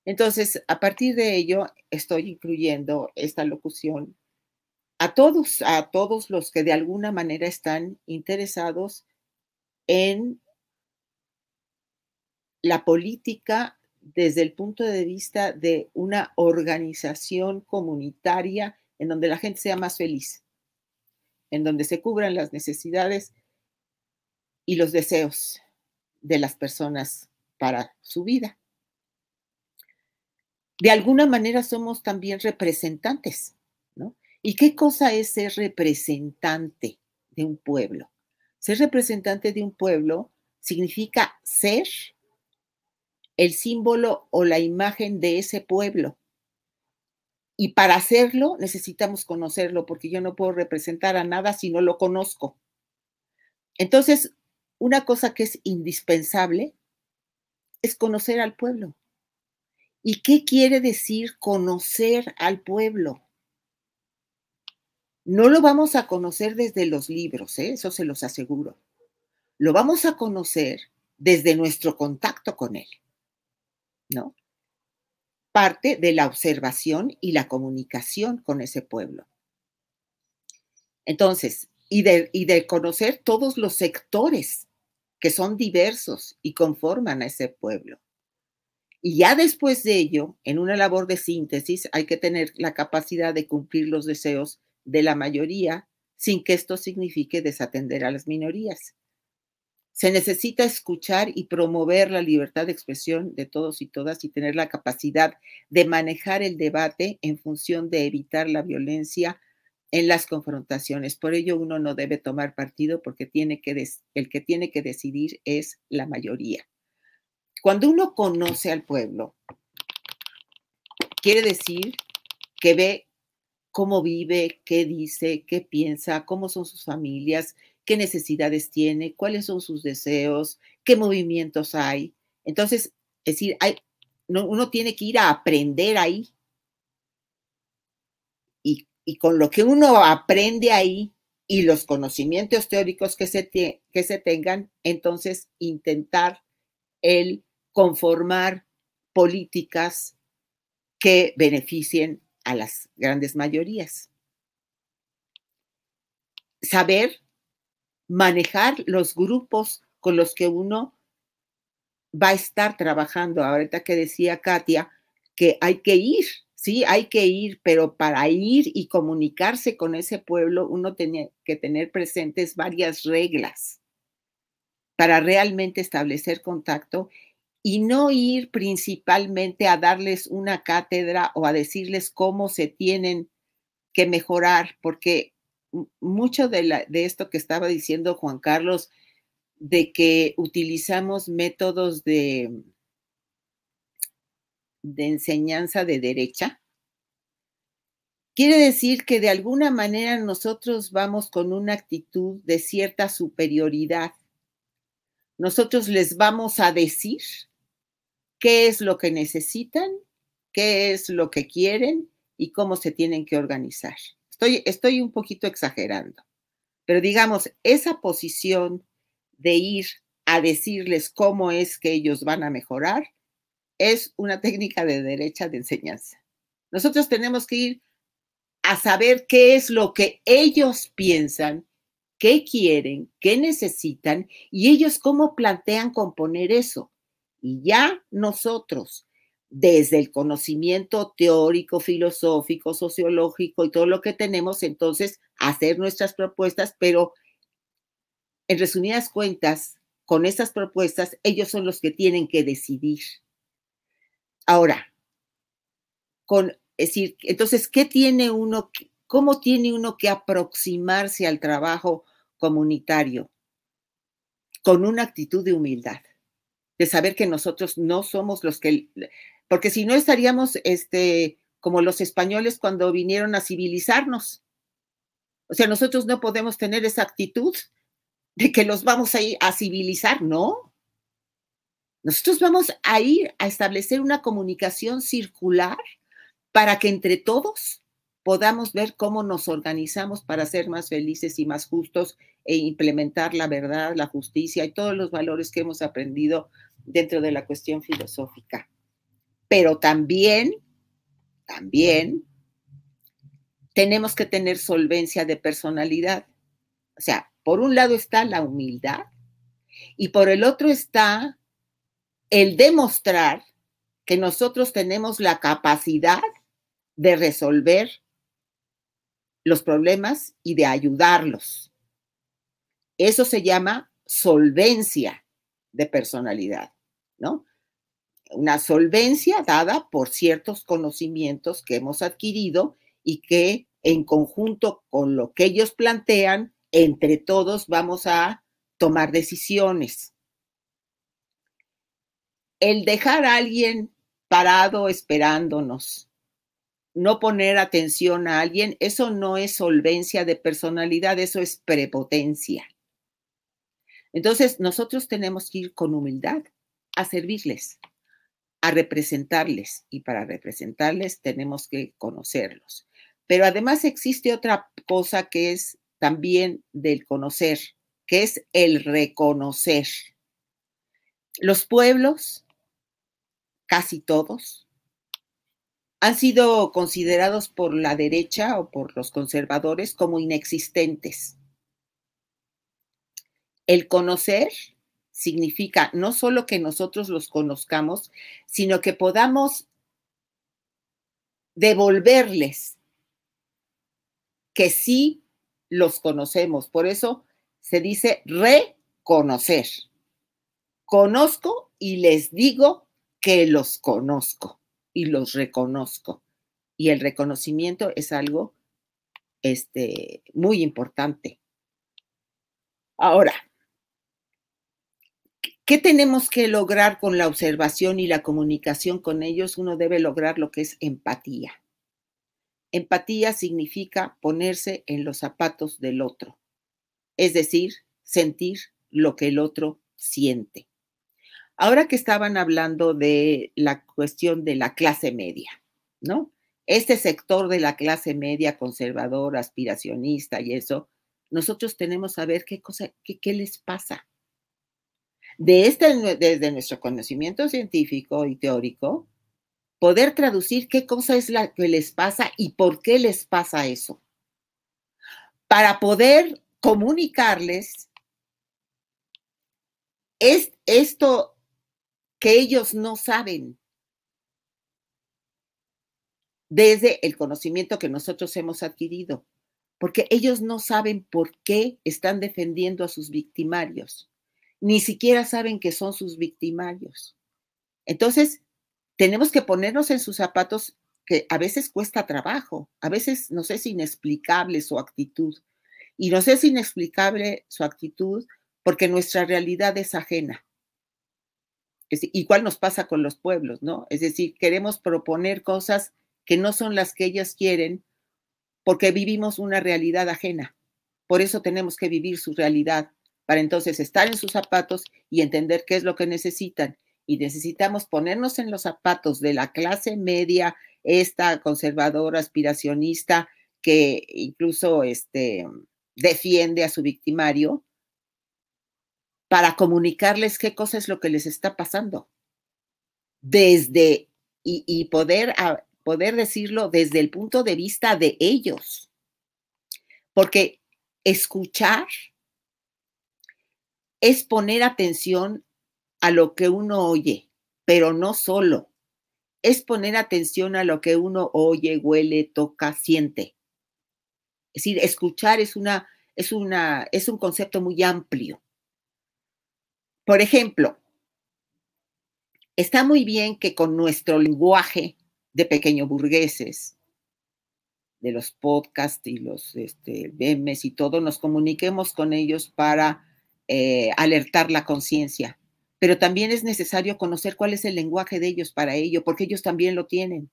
Entonces, a partir de ello, estoy incluyendo esta locución a todos los que de alguna manera están interesados en la política desde el punto de vista de una organización comunitaria en donde la gente sea más feliz, en donde se cubran las necesidades y los deseos de las personas para su vida. De alguna manera somos también representantes, ¿no? ¿Y qué cosa es ser representante de un pueblo? Ser representante de un pueblo significa ser el símbolo o la imagen de ese pueblo. Y para hacerlo necesitamos conocerlo, porque yo no puedo representar a nada si no lo conozco. Entonces, una cosa que es indispensable es conocer al pueblo. ¿Y qué quiere decir conocer al pueblo? No lo vamos a conocer desde los libros, eso se los aseguro. Lo vamos a conocer desde nuestro contacto con él, ¿no? Parte de la observación y la comunicación con ese pueblo. Entonces, y de conocer todos los sectores que son diversos y conforman a ese pueblo. Y ya después de ello, en una labor de síntesis, hay que tener la capacidad de cumplir los deseos de la mayoría sin que esto signifique desatender a las minorías. Se necesita escuchar y promover la libertad de expresión de todos y todas y tener la capacidad de manejar el debate en función de evitar la violencia en las confrontaciones. Por ello, uno no debe tomar partido porque el que tiene que decidir es la mayoría. Cuando uno conoce al pueblo, quiere decir que ve cómo vive, qué dice, qué piensa, cómo son sus familias, qué necesidades tiene, cuáles son sus deseos, qué movimientos hay. Entonces, es decir, uno tiene que ir a aprender ahí. Y con lo que uno aprende ahí y los conocimientos teóricos que se tengan, entonces intentar el conformar políticas que beneficien a las grandes mayorías. Saber manejar los grupos con los que uno va a estar trabajando. Ahorita que decía Katia que hay que ir, sí, hay que ir, pero para ir y comunicarse con ese pueblo uno tenía que tener presentes varias reglas para realmente establecer contacto y no ir principalmente a darles una cátedra o a decirles cómo se tienen que mejorar, porque mucho de esto que estaba diciendo Juan Carlos, de que utilizamos métodos de enseñanza de derecha, quiere decir que de alguna manera nosotros vamos con una actitud de cierta superioridad. Nosotros les vamos a decir qué es lo que necesitan, qué es lo que quieren y cómo se tienen que organizar. Estoy un poquito exagerando, pero digamos, esa posición de ir a decirles cómo es que ellos van a mejorar es una técnica de derecha de enseñanza. Nosotros tenemos que ir a saber qué es lo que ellos piensan, qué quieren, qué necesitan y ellos cómo plantean componer eso. Y ya nosotros, desde el conocimiento teórico, filosófico, sociológico y todo lo que tenemos, entonces hacer nuestras propuestas, pero en resumidas cuentas, con esas propuestas, ellos son los que tienen que decidir. Ahora, es decir, entonces, ¿cómo tiene uno que aproximarse al trabajo comunitario? Con una actitud de humildad, de saber que nosotros no somos los que, porque si no estaríamos como los españoles cuando vinieron a civilizarnos. O sea, nosotros no podemos tener esa actitud de que los vamos a ir a civilizar, ¿no? Nosotros vamos a ir a establecer una comunicación circular para que entre todos podamos ver cómo nos organizamos para ser más felices y más justos e implementar la verdad, la justicia y todos los valores que hemos aprendido dentro de la cuestión filosófica. Pero también tenemos que tener solvencia de personalidad. O sea, por un lado está la humildad y por el otro está el demostrar que nosotros tenemos la capacidad de resolver los problemas y de ayudarlos. Eso se llama solvencia de personalidad, ¿no? Una solvencia dada por ciertos conocimientos que hemos adquirido y que en conjunto con lo que ellos plantean, entre todos vamos a tomar decisiones. El dejar a alguien parado esperándonos, no poner atención a alguien, eso no es solvencia de personalidad, eso es prepotencia. Entonces, nosotros tenemos que ir con humildad a servirles, a representarles, y para representarles tenemos que conocerlos. Pero además existe otra cosa que es también del conocer, que es el reconocer. Los pueblos, casi todos, han sido considerados por la derecha o por los conservadores como inexistentes. El conocer significa no solo que nosotros los conozcamos, sino que podamos devolverles que sí los conocemos. Por eso se dice reconocer. Conozco y les digo que los conozco y los reconozco. Y el reconocimiento es algo muy importante. Ahora, ¿qué tenemos que lograr con la observación y la comunicación con ellos? Uno debe lograr lo que es empatía. Empatía significa ponerse en los zapatos del otro, es decir, sentir lo que el otro siente. Ahora que estaban hablando de la cuestión de la clase media, ¿no? Este sector de la clase media conservadora, aspiracionista y eso, nosotros tenemos que saber qué les pasa. Desde nuestro conocimiento científico y teórico, poder traducir qué cosa es la que les pasa y por qué les pasa eso. Para poder comunicarles esto que ellos no saben desde el conocimiento que nosotros hemos adquirido, porque ellos no saben por qué están defendiendo a sus victimarios, ni siquiera saben que son sus victimarios. Entonces, tenemos que ponernos en sus zapatos, que a veces cuesta trabajo, a veces nos es inexplicable su actitud, y nos es inexplicable su actitud porque nuestra realidad es ajena. Igual nos pasa con los pueblos, ¿no? Es decir, queremos proponer cosas que no son las que ellos quieren porque vivimos una realidad ajena. Por eso tenemos que vivir su realidad, para entonces estar en sus zapatos y entender qué es lo que necesitan. Y necesitamos ponernos en los zapatos de la clase media, esta conservadora, aspiracionista, que incluso defiende a su victimario, para comunicarles qué cosa es lo que les está pasando. Y poder decirlo desde el punto de vista de ellos. Porque escuchar es poner atención a lo que uno oye, pero no solo. Es poner atención a lo que uno oye, huele, toca, siente. Es decir, escuchar es un concepto muy amplio. Por ejemplo, está muy bien que con nuestro lenguaje de pequeño burgueses, de los podcasts y los memes y todo, nos comuniquemos con ellos para alertar la conciencia. Pero también es necesario conocer cuál es el lenguaje de ellos para ello, porque ellos también lo tienen.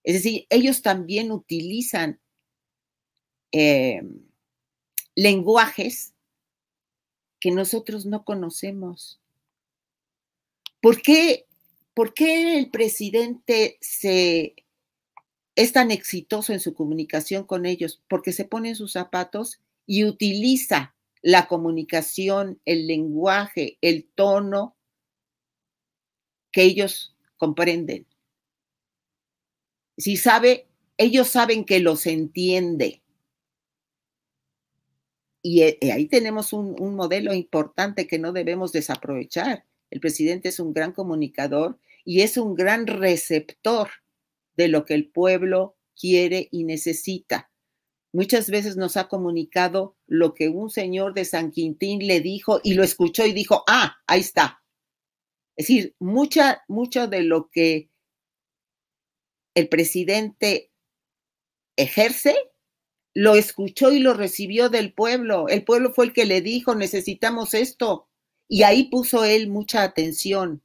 Es decir, ellos también utilizan lenguajes que nosotros no conocemos. ¿Por qué el presidente es tan exitoso en su comunicación con ellos? Porque se pone en sus zapatos y utiliza la comunicación, el lenguaje, el tono que ellos comprenden. Ellos saben que los entiende. Y ahí tenemos un modelo importante que no debemos desaprovechar. El presidente es un gran comunicador y es un gran receptor de lo que el pueblo quiere y necesita. Muchas veces nos ha comunicado lo que un señor de San Quintín le dijo y lo escuchó y dijo, ah, ahí está. Es decir, mucho de lo que el presidente ejerce, lo escuchó y lo recibió del pueblo. El pueblo fue el que le dijo, necesitamos esto. Y ahí puso él mucha atención.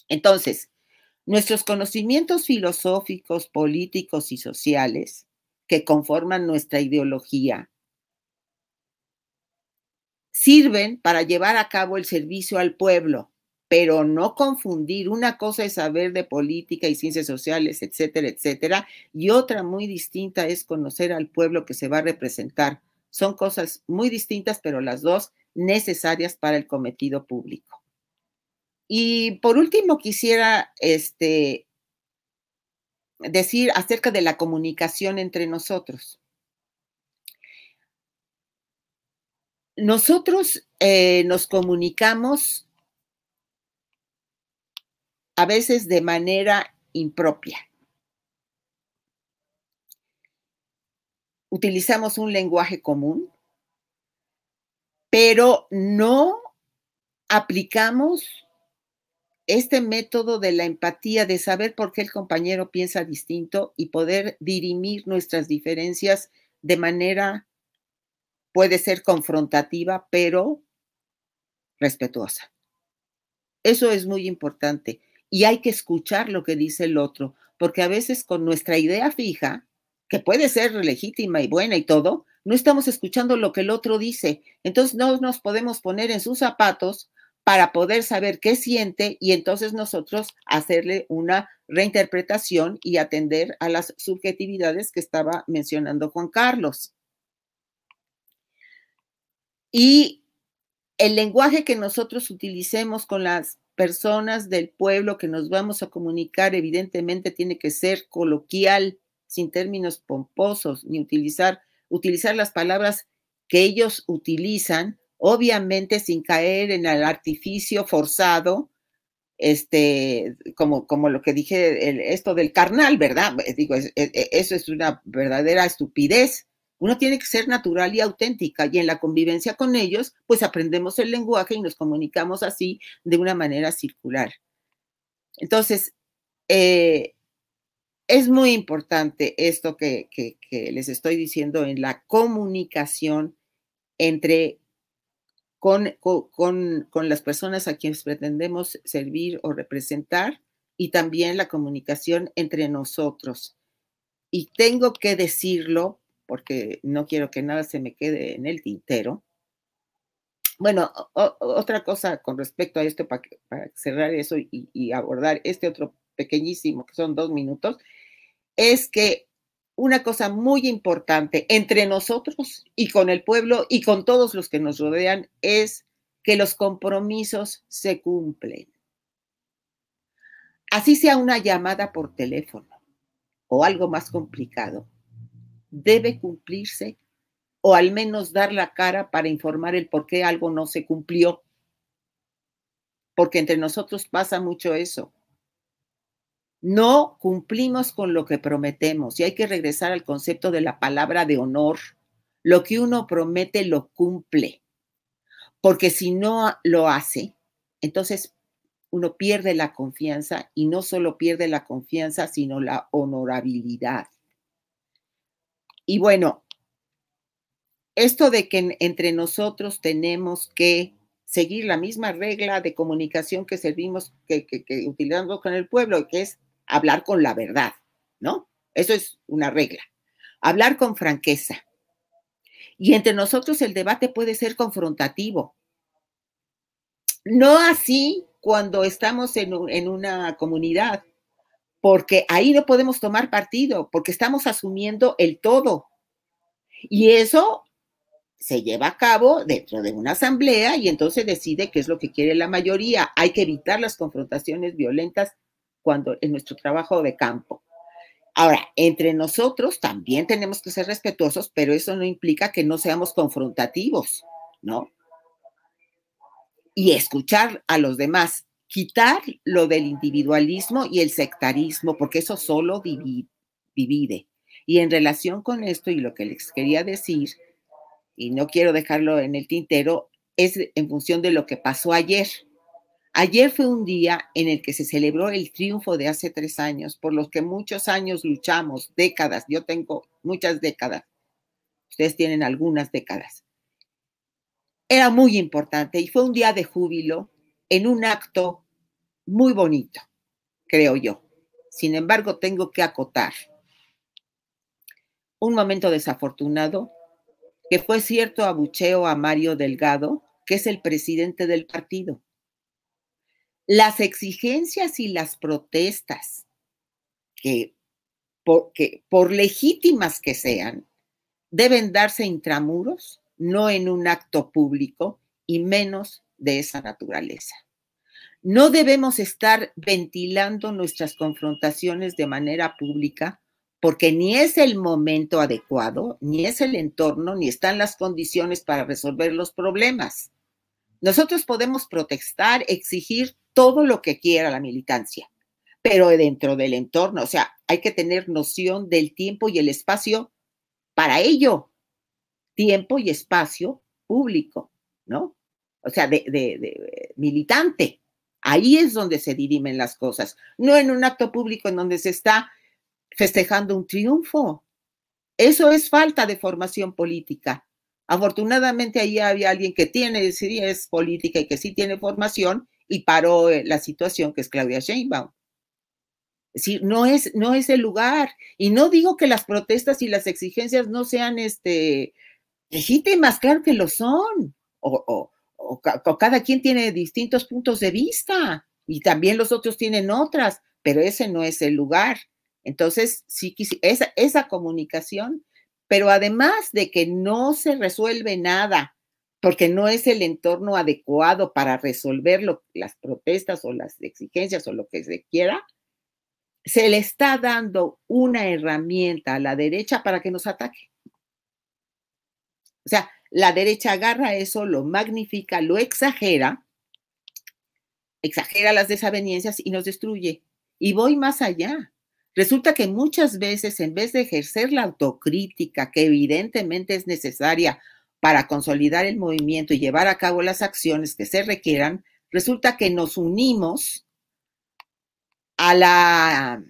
Entonces, nuestros conocimientos filosóficos, políticos y sociales que conforman nuestra ideología sirven para llevar a cabo el servicio al pueblo, pero no confundir. Una cosa es saber de política y ciencias sociales, etcétera, etcétera, y otra muy distinta es conocer al pueblo que se va a representar. Son cosas muy distintas, pero las dos necesarias para el cometido público. Y por último, quisiera decir acerca de la comunicación entre nosotros. Nosotros nos comunicamos a veces de manera impropia. Utilizamos un lenguaje común, pero no aplicamos este método de la empatía, de saber por qué el compañero piensa distinto y poder dirimir nuestras diferencias de manera, puede ser confrontativa, pero respetuosa. Eso es muy importante y hay que escuchar lo que dice el otro, porque a veces con nuestra idea fija, que puede ser legítima y buena y todo, no estamos escuchando lo que el otro dice. Entonces no nos podemos poner en sus zapatos para poder saber qué siente y entonces nosotros hacerle una reinterpretación y atender a las subjetividades que estaba mencionando Juan Carlos. Y el lenguaje que nosotros utilicemos con las personas del pueblo que nos vamos a comunicar, evidentemente tiene que ser coloquial, sin términos pomposos, ni utilizar las palabras que ellos utilizan, obviamente sin caer en el artificio forzado, como lo que dije, esto del carnal, ¿verdad? Digo, eso es una verdadera estupidez. Uno tiene que ser natural y auténtica y en la convivencia con ellos, pues aprendemos el lenguaje y nos comunicamos así de una manera circular. Entonces, es muy importante esto que les estoy diciendo en la comunicación con las personas a quienes pretendemos servir o representar y también la comunicación entre nosotros. Y tengo que decirlo porque no quiero que nada se me quede en el tintero. Bueno, otra cosa con respecto a esto, para cerrar eso y abordar este otro pequeñísimo, que son 2 minutos, es que una cosa muy importante entre nosotros y con el pueblo y con todos los que nos rodean es que los compromisos se cumplen. Así sea una llamada por teléfono o algo más complicado, debe cumplirse o al menos dar la cara para informar el por qué algo no se cumplió. Porque entre nosotros pasa mucho eso. No cumplimos con lo que prometemos y hay que regresar al concepto de la palabra de honor. Lo que uno promete lo cumple, porque si no lo hace, entonces uno pierde la confianza y no solo pierde la confianza, sino la honorabilidad. Y bueno, esto de que entre nosotros tenemos que seguir la misma regla de comunicación que utilizamos con el pueblo, que es hablar con la verdad, ¿no? Eso es una regla. Hablar con franqueza. Y entre nosotros el debate puede ser confrontativo. No así cuando estamos en una comunidad, porque ahí no podemos tomar partido, porque estamos asumiendo el todo. Y eso se lleva a cabo dentro de una asamblea y entonces decide qué es lo que quiere la mayoría. Hay que evitar las confrontaciones violentas cuando en nuestro trabajo de campo. Ahora, entre nosotros también tenemos que ser respetuosos, pero eso no implica que no seamos confrontativos, ¿no? Y escuchar a los demás, quitar lo del individualismo y el sectarismo, porque eso solo divide. Y en relación con esto y lo que les quería decir, y no quiero dejarlo en el tintero, es en función de lo que pasó ayer. Ayer fue un día en el que se celebró el triunfo de hace 3 años, por los que muchos años luchamos, décadas. Yo tengo muchas décadas. Ustedes tienen algunas décadas. Era muy importante y fue un día de júbilo en un acto muy bonito, creo yo. Sin embargo, tengo que acotar un momento desafortunado, que fue cierto abucheo a Mario Delgado, que es el presidente del partido. Las exigencias y las protestas, que por legítimas que sean, deben darse intramuros, no en un acto público, y menos de esa naturaleza. No debemos estar ventilando nuestras confrontaciones de manera pública, porque ni es el momento adecuado, ni es el entorno, ni están las condiciones para resolver los problemas. Nosotros podemos protestar, exigir todo lo que quiera la militancia, pero dentro del entorno, o sea, hay que tener noción del tiempo y el espacio para ello. Tiempo y espacio público, ¿no? O sea, de militante. Ahí es donde se dirimen las cosas, no en un acto público en donde se está festejando un triunfo. Eso es falta de formación política. Afortunadamente ahí había alguien que sí es política y que sí tiene formación y paró la situación, que es Claudia Sheinbaum. Es decir, no es el lugar. Y no digo que las protestas y las exigencias no sean legítimas, claro que lo son. O cada quien tiene distintos puntos de vista y también los otros tienen otras, pero ese no es el lugar. Entonces, sí, esa comunicación, pero además de que no se resuelve nada, porque no es el entorno adecuado para resolver las protestas o las exigencias o lo que se quiera, se le está dando una herramienta a la derecha para que nos ataque. O sea, la derecha agarra eso, lo magnifica, lo exagera las desavenencias y nos destruye. Y voy más allá. Resulta que muchas veces, en vez de ejercer la autocrítica, que evidentemente es necesaria para consolidar el movimiento y llevar a cabo las acciones que se requieran, resulta que nos unimos a la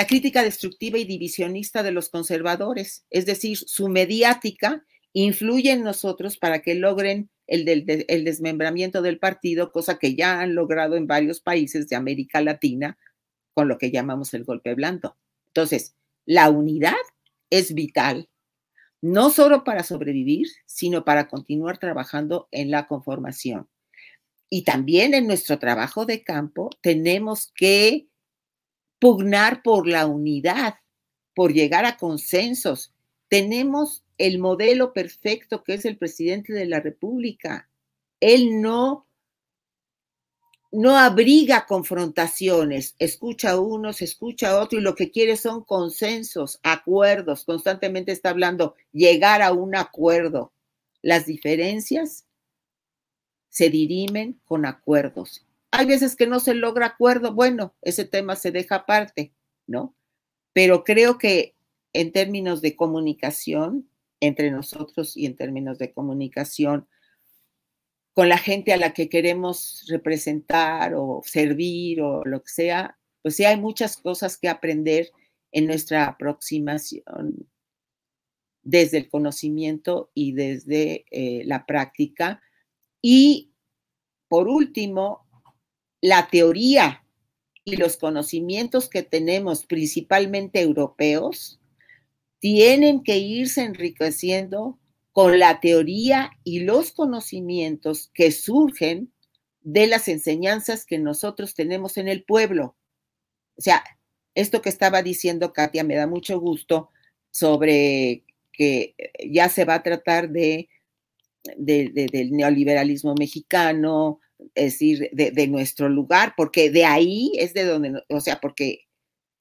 crítica destructiva y divisionista de los conservadores. Es decir, su mediática influye en nosotros para que logren el desmembramiento del partido, cosa que ya han logrado en varios países de América Latina con lo que llamamos el golpe blando. Entonces, la unidad es vital, no solo para sobrevivir, sino para continuar trabajando en la conformación. Y también en nuestro trabajo de campo tenemos que pugnar por la unidad, por llegar a consensos. Tenemos el modelo perfecto que es el presidente de la República. Él no abriga confrontaciones, escucha a unos, escucha a otro y lo que quiere son consensos, acuerdos, constantemente está hablando, llegar a un acuerdo. Las diferencias se dirimen con acuerdos. Hay veces que no se logra acuerdo, bueno, ese tema se deja aparte, ¿no? Pero creo que en términos de comunicación entre nosotros y en términos de comunicación con la gente a la que queremos representar o servir o lo que sea, pues sí hay muchas cosas que aprender en nuestra aproximación desde el conocimiento y desde la práctica. Y por último, la teoría y los conocimientos que tenemos, principalmente europeos, tienen que irse enriqueciendo con la teoría y los conocimientos que surgen de las enseñanzas que nosotros tenemos en el pueblo. O sea, esto que estaba diciendo Katia me da mucho gusto sobre que ya se va a tratar del neoliberalismo mexicano, es decir, de nuestro lugar, porque de ahí es de donde, o sea, porque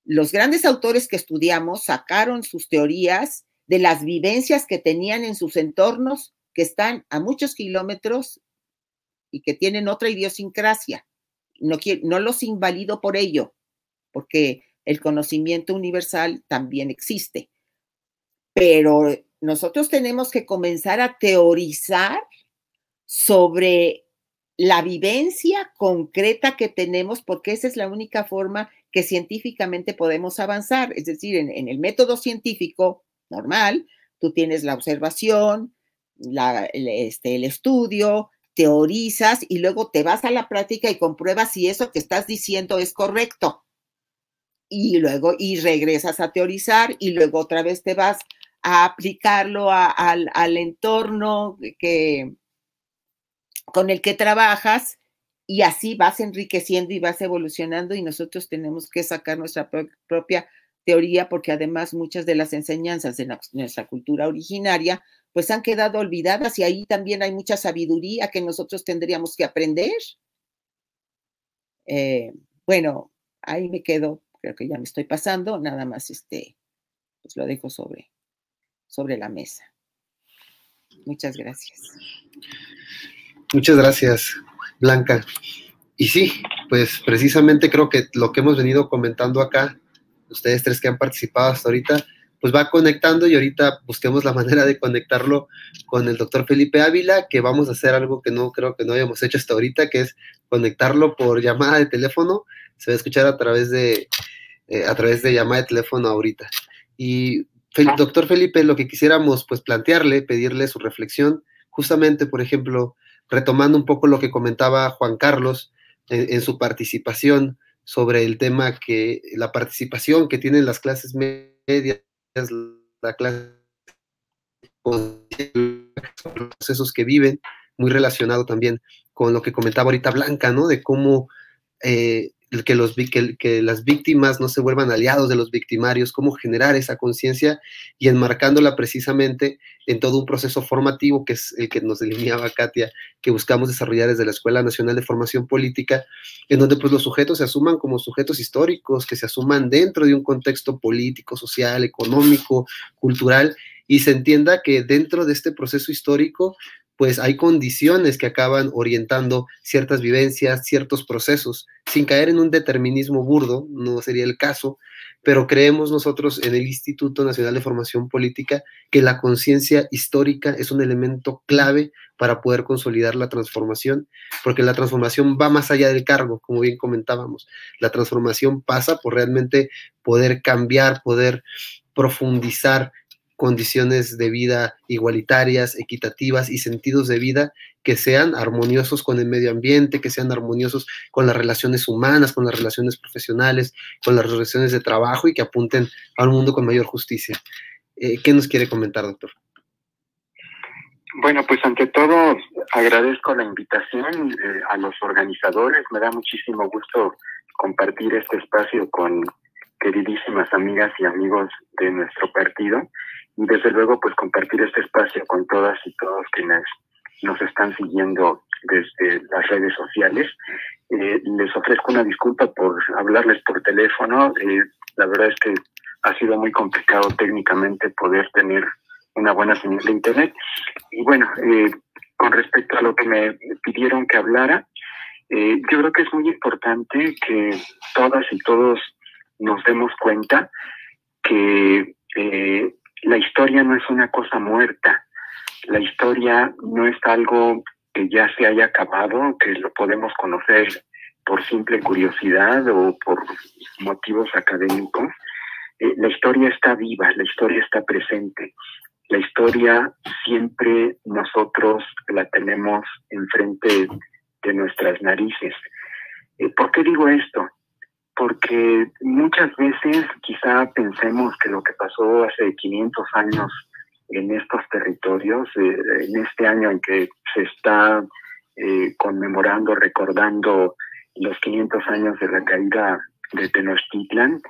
los grandes autores que estudiamos sacaron sus teorías de las vivencias que tenían en sus entornos, que están a muchos kilómetros y que tienen otra idiosincrasia. No los invalido por ello, porque el conocimiento universal también existe, pero nosotros tenemos que comenzar a teorizar sobre la vivencia concreta que tenemos, porque esa es la única forma que científicamente podemos avanzar. Es decir, en el método científico normal, tú tienes la observación, el estudio, teorizas y luego te vas a la práctica y compruebas si eso que estás diciendo es correcto. Y luego regresas a teorizar y luego otra vez te vas a aplicarlo al entorno con el que trabajas, y así vas enriqueciendo y vas evolucionando, y nosotros tenemos que sacar nuestra propia teoría, porque además muchas de las enseñanzas de nuestra cultura originaria pues han quedado olvidadas, y ahí también hay mucha sabiduría que nosotros tendríamos que aprender. Bueno, ahí me quedo, creo que ya me estoy pasando, nada más pues lo dejo sobre la mesa. Muchas gracias. Muchas gracias, Blanca. Y sí, pues precisamente creo que lo que hemos venido comentando acá, ustedes tres que han participado hasta ahorita, pues va conectando, y ahorita busquemos la manera de conectarlo con el doctor Felipe Ávila, que vamos a hacer algo que no creo que no hayamos hecho hasta ahorita, que es conectarlo por llamada de teléfono. Se va a escuchar a través de llamada de teléfono ahorita. Y doctor Felipe, lo que quisiéramos pues plantearle, pedirle su reflexión, justamente, por ejemplo, retomando un poco lo que comentaba Juan Carlos en su participación sobre el tema que la participación que tienen las clases medias, la clase, los procesos que viven, muy relacionado también con lo que comentaba ahorita Blanca, ¿no? De cómo que las víctimas no se vuelvan aliados de los victimarios, cómo generar esa conciencia y enmarcándola precisamente en todo un proceso formativo, que es el que nos delineaba Katia, que buscamos desarrollar desde la Escuela Nacional de Formación Política, en donde pues los sujetos se asuman como sujetos históricos, que se asuman dentro de un contexto político, social, económico, cultural, y se entienda que dentro de este proceso histórico pues hay condiciones que acaban orientando ciertas vivencias, ciertos procesos, sin caer en un determinismo burdo, no sería el caso, pero creemos nosotros en el Instituto Nacional de Formación Política que la conciencia histórica es un elemento clave para poder consolidar la transformación, porque la transformación va más allá del cargo, como bien comentábamos. La transformación pasa por realmente poder cambiar, poder profundizar condiciones de vida igualitarias, equitativas y sentidos de vida que sean armoniosos con el medio ambiente, que sean armoniosos con las relaciones humanas, con las relaciones profesionales, con las relaciones de trabajo, y que apunten a un mundo con mayor justicia. ¿Qué nos quiere comentar, doctor? Bueno, pues ante todo agradezco la invitación a los organizadores. Me da muchísimo gusto compartir este espacio con queridísimas amigas y amigos de nuestro partido. Y desde luego, pues compartir este espacio con todas y todos quienes nos están siguiendo desde las redes sociales. Les ofrezco una disculpa por hablarles por teléfono. La verdad es que ha sido muy complicado técnicamente poder tener una buena señal de internet. Y bueno, con respecto a lo que me pidieron que hablara, yo creo que es muy importante que todas y todos nos demos cuenta que la historia no es una cosa muerta. La historia no es algo que ya se haya acabado, que lo podemos conocer por simple curiosidad o por motivos académicos. La historia está viva, la historia está presente. La historia siempre nosotros la tenemos enfrente de nuestras narices. ¿Por qué digo esto? Porque muchas veces quizá pensemos que lo que pasó hace 500 años en estos territorios, en este año en que se está conmemorando, recordando los 500 años de la caída de Tenochtitlan,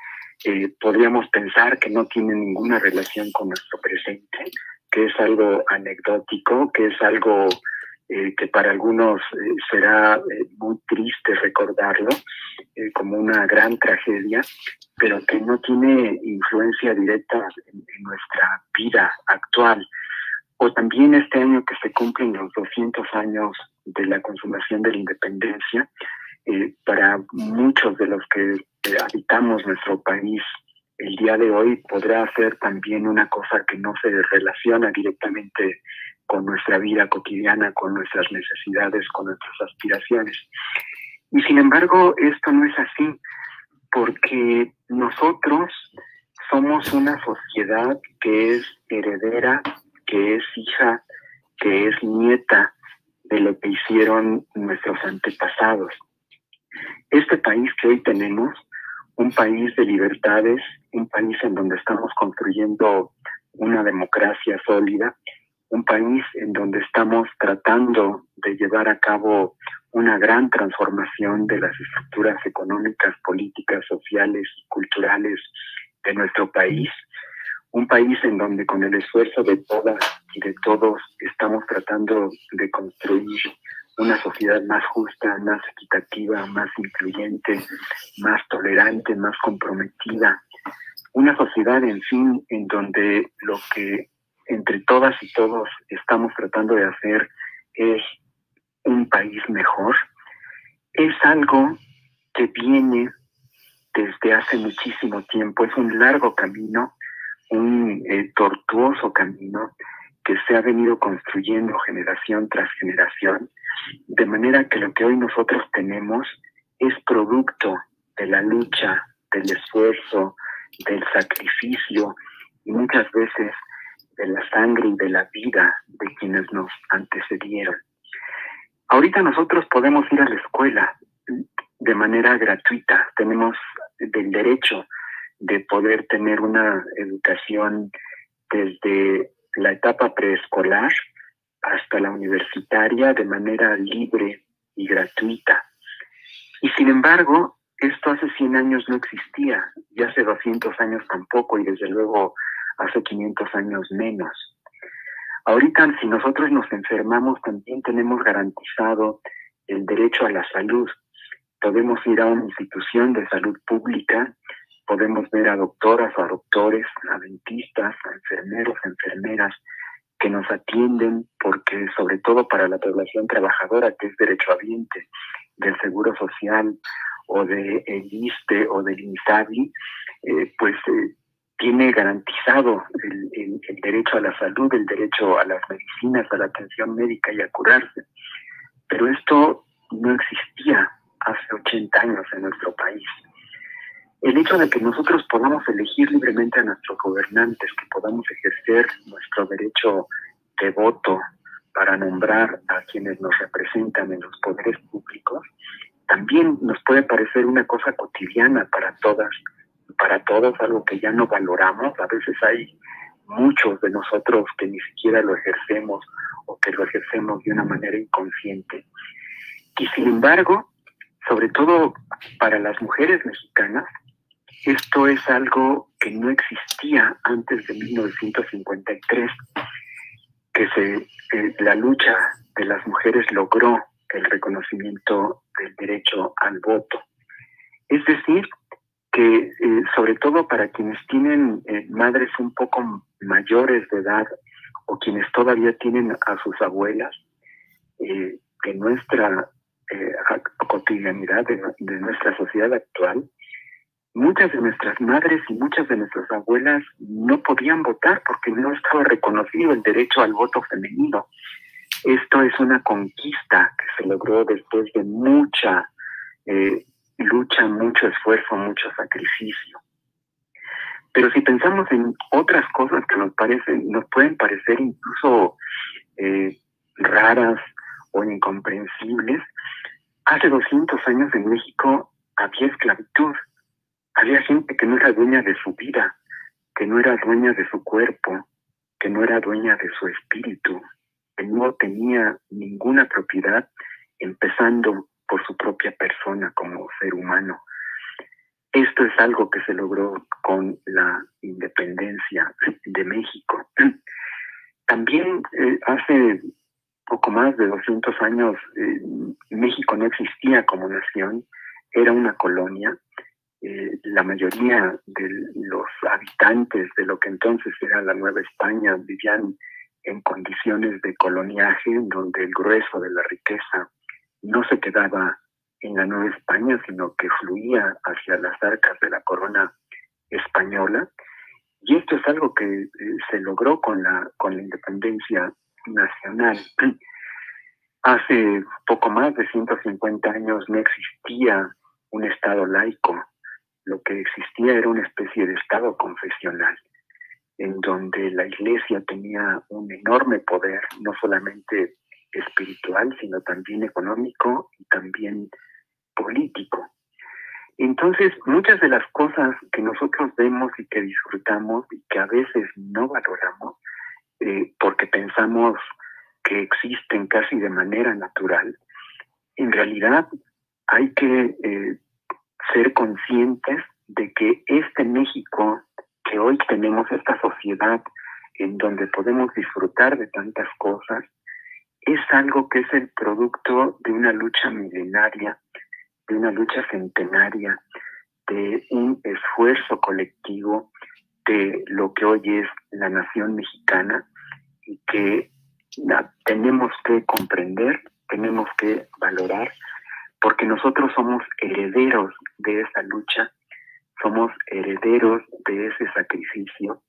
podríamos pensar que no tiene ninguna relación con nuestro presente, que es algo anecdótico, que es algo que para algunos será muy triste recordarlo, como una gran tragedia, pero que no tiene influencia directa en nuestra vida actual. O también este año que se cumplen los 200 años de la consumación de la independencia, para muchos de los que habitamos nuestro país el día de hoy podrá ser también una cosa que no se relaciona directamente con nuestra vida cotidiana, con nuestras necesidades, con nuestras aspiraciones. Y sin embargo, esto no es así, porque nosotros somos una sociedad que es heredera, que es hija, que es nieta de lo que hicieron nuestros antepasados. Este país que hoy tenemos, un país de libertades, un país en donde estamos construyendo una democracia sólida, un país en donde estamos tratando de llevar a cabo una gran transformación de las estructuras económicas, políticas, sociales y culturales de nuestro país, un país en donde con el esfuerzo de todas y de todos estamos tratando de construir una sociedad más justa, más equitativa, más incluyente, más tolerante, más comprometida. Una sociedad, en fin, en donde lo que entre todas y todos estamos tratando de hacer es un país mejor. Es algo que viene desde hace muchísimo tiempo. Es un largo camino, un tortuoso camino que se ha venido construyendo generación tras generación, de manera que lo que hoy nosotros tenemos es producto de la lucha, del esfuerzo, del sacrificio y muchas veces de la sangre y de la vida de quienes nos antecedieron. Ahorita nosotros podemos ir a la escuela de manera gratuita, tenemos el derecho de poder tener una educación desde la etapa preescolar hasta la universitaria de manera libre y gratuita. Y sin embargo, esto hace 100 años no existía, y hace 200 años tampoco, y desde luego hace 500 años menos. Ahorita, si nosotros nos enfermamos, también tenemos garantizado el derecho a la salud. Podemos ir a una institución de salud pública, podemos ver a doctoras o a doctores, a dentistas, a enfermeros, a enfermeras que nos atienden, porque sobre todo para la población trabajadora que es derechohabiente del Seguro Social o del ISSSTE o del INSABI, tiene garantizado el derecho a la salud, el derecho a las medicinas, a la atención médica y a curarse. Pero esto no existía hace 80 años en nuestro país. El hecho de que nosotros podamos elegir libremente a nuestros gobernantes, que podamos ejercer nuestro derecho de voto para nombrar a quienes nos representan en los poderes públicos, también nos puede parecer una cosa cotidiana para todas, para todos, algo que ya no valoramos. A veces hay muchos de nosotros que ni siquiera lo ejercemos o que lo ejercemos de una manera inconsciente. Y sin embargo, sobre todo para las mujeres mexicanas, esto es algo que no existía antes de 1953, que la lucha de las mujeres logró el reconocimiento del derecho al voto. Es decir, que sobre todo para quienes tienen madres un poco mayores de edad o quienes todavía tienen a sus abuelas, de nuestra cotidianidad, de nuestra sociedad actual, muchas de nuestras madres y muchas de nuestras abuelas no podían votar porque no estaba reconocido el derecho al voto femenino. Esto es una conquista que se logró después de mucha lucha, mucho esfuerzo, mucho sacrificio. Pero si pensamos en otras cosas que nos pueden parecer incluso raras o incomprensibles, hace 200 años en México había esclavitud. Había gente que no era dueña de su vida, que no era dueña de su cuerpo, que no era dueña de su espíritu, que no tenía ninguna propiedad, empezando por su propia persona como ser humano. Esto es algo que se logró con la independencia de México. También hace poco más de 200 años México no existía como nación, era una colonia. La mayoría de los habitantes de lo que entonces era la Nueva España vivían en condiciones de coloniaje, donde el grueso de la riqueza no se quedaba en la Nueva España, sino que fluía hacia las arcas de la corona española, y esto es algo que se logró con la independencia nacional. Hace poco más de 150 años no existía un Estado laico. Lo que existía era una especie de Estado confesional, en donde la Iglesia tenía un enorme poder, no solamente espiritual, sino también económico y también político. Entonces, muchas de las cosas que nosotros vemos y que disfrutamos y que a veces no valoramos, porque pensamos que existen casi de manera natural, en realidad hay que ser conscientes de que este México que hoy tenemos, esta sociedad en donde podemos disfrutar de tantas cosas, es algo que es el producto de una lucha milenaria, de una lucha centenaria, de un esfuerzo colectivo de lo que hoy es la nación mexicana, y que tenemos que comprender, tenemos que valorar, porque nosotros somos herederos de esa lucha, somos herederos de ese sacrificio,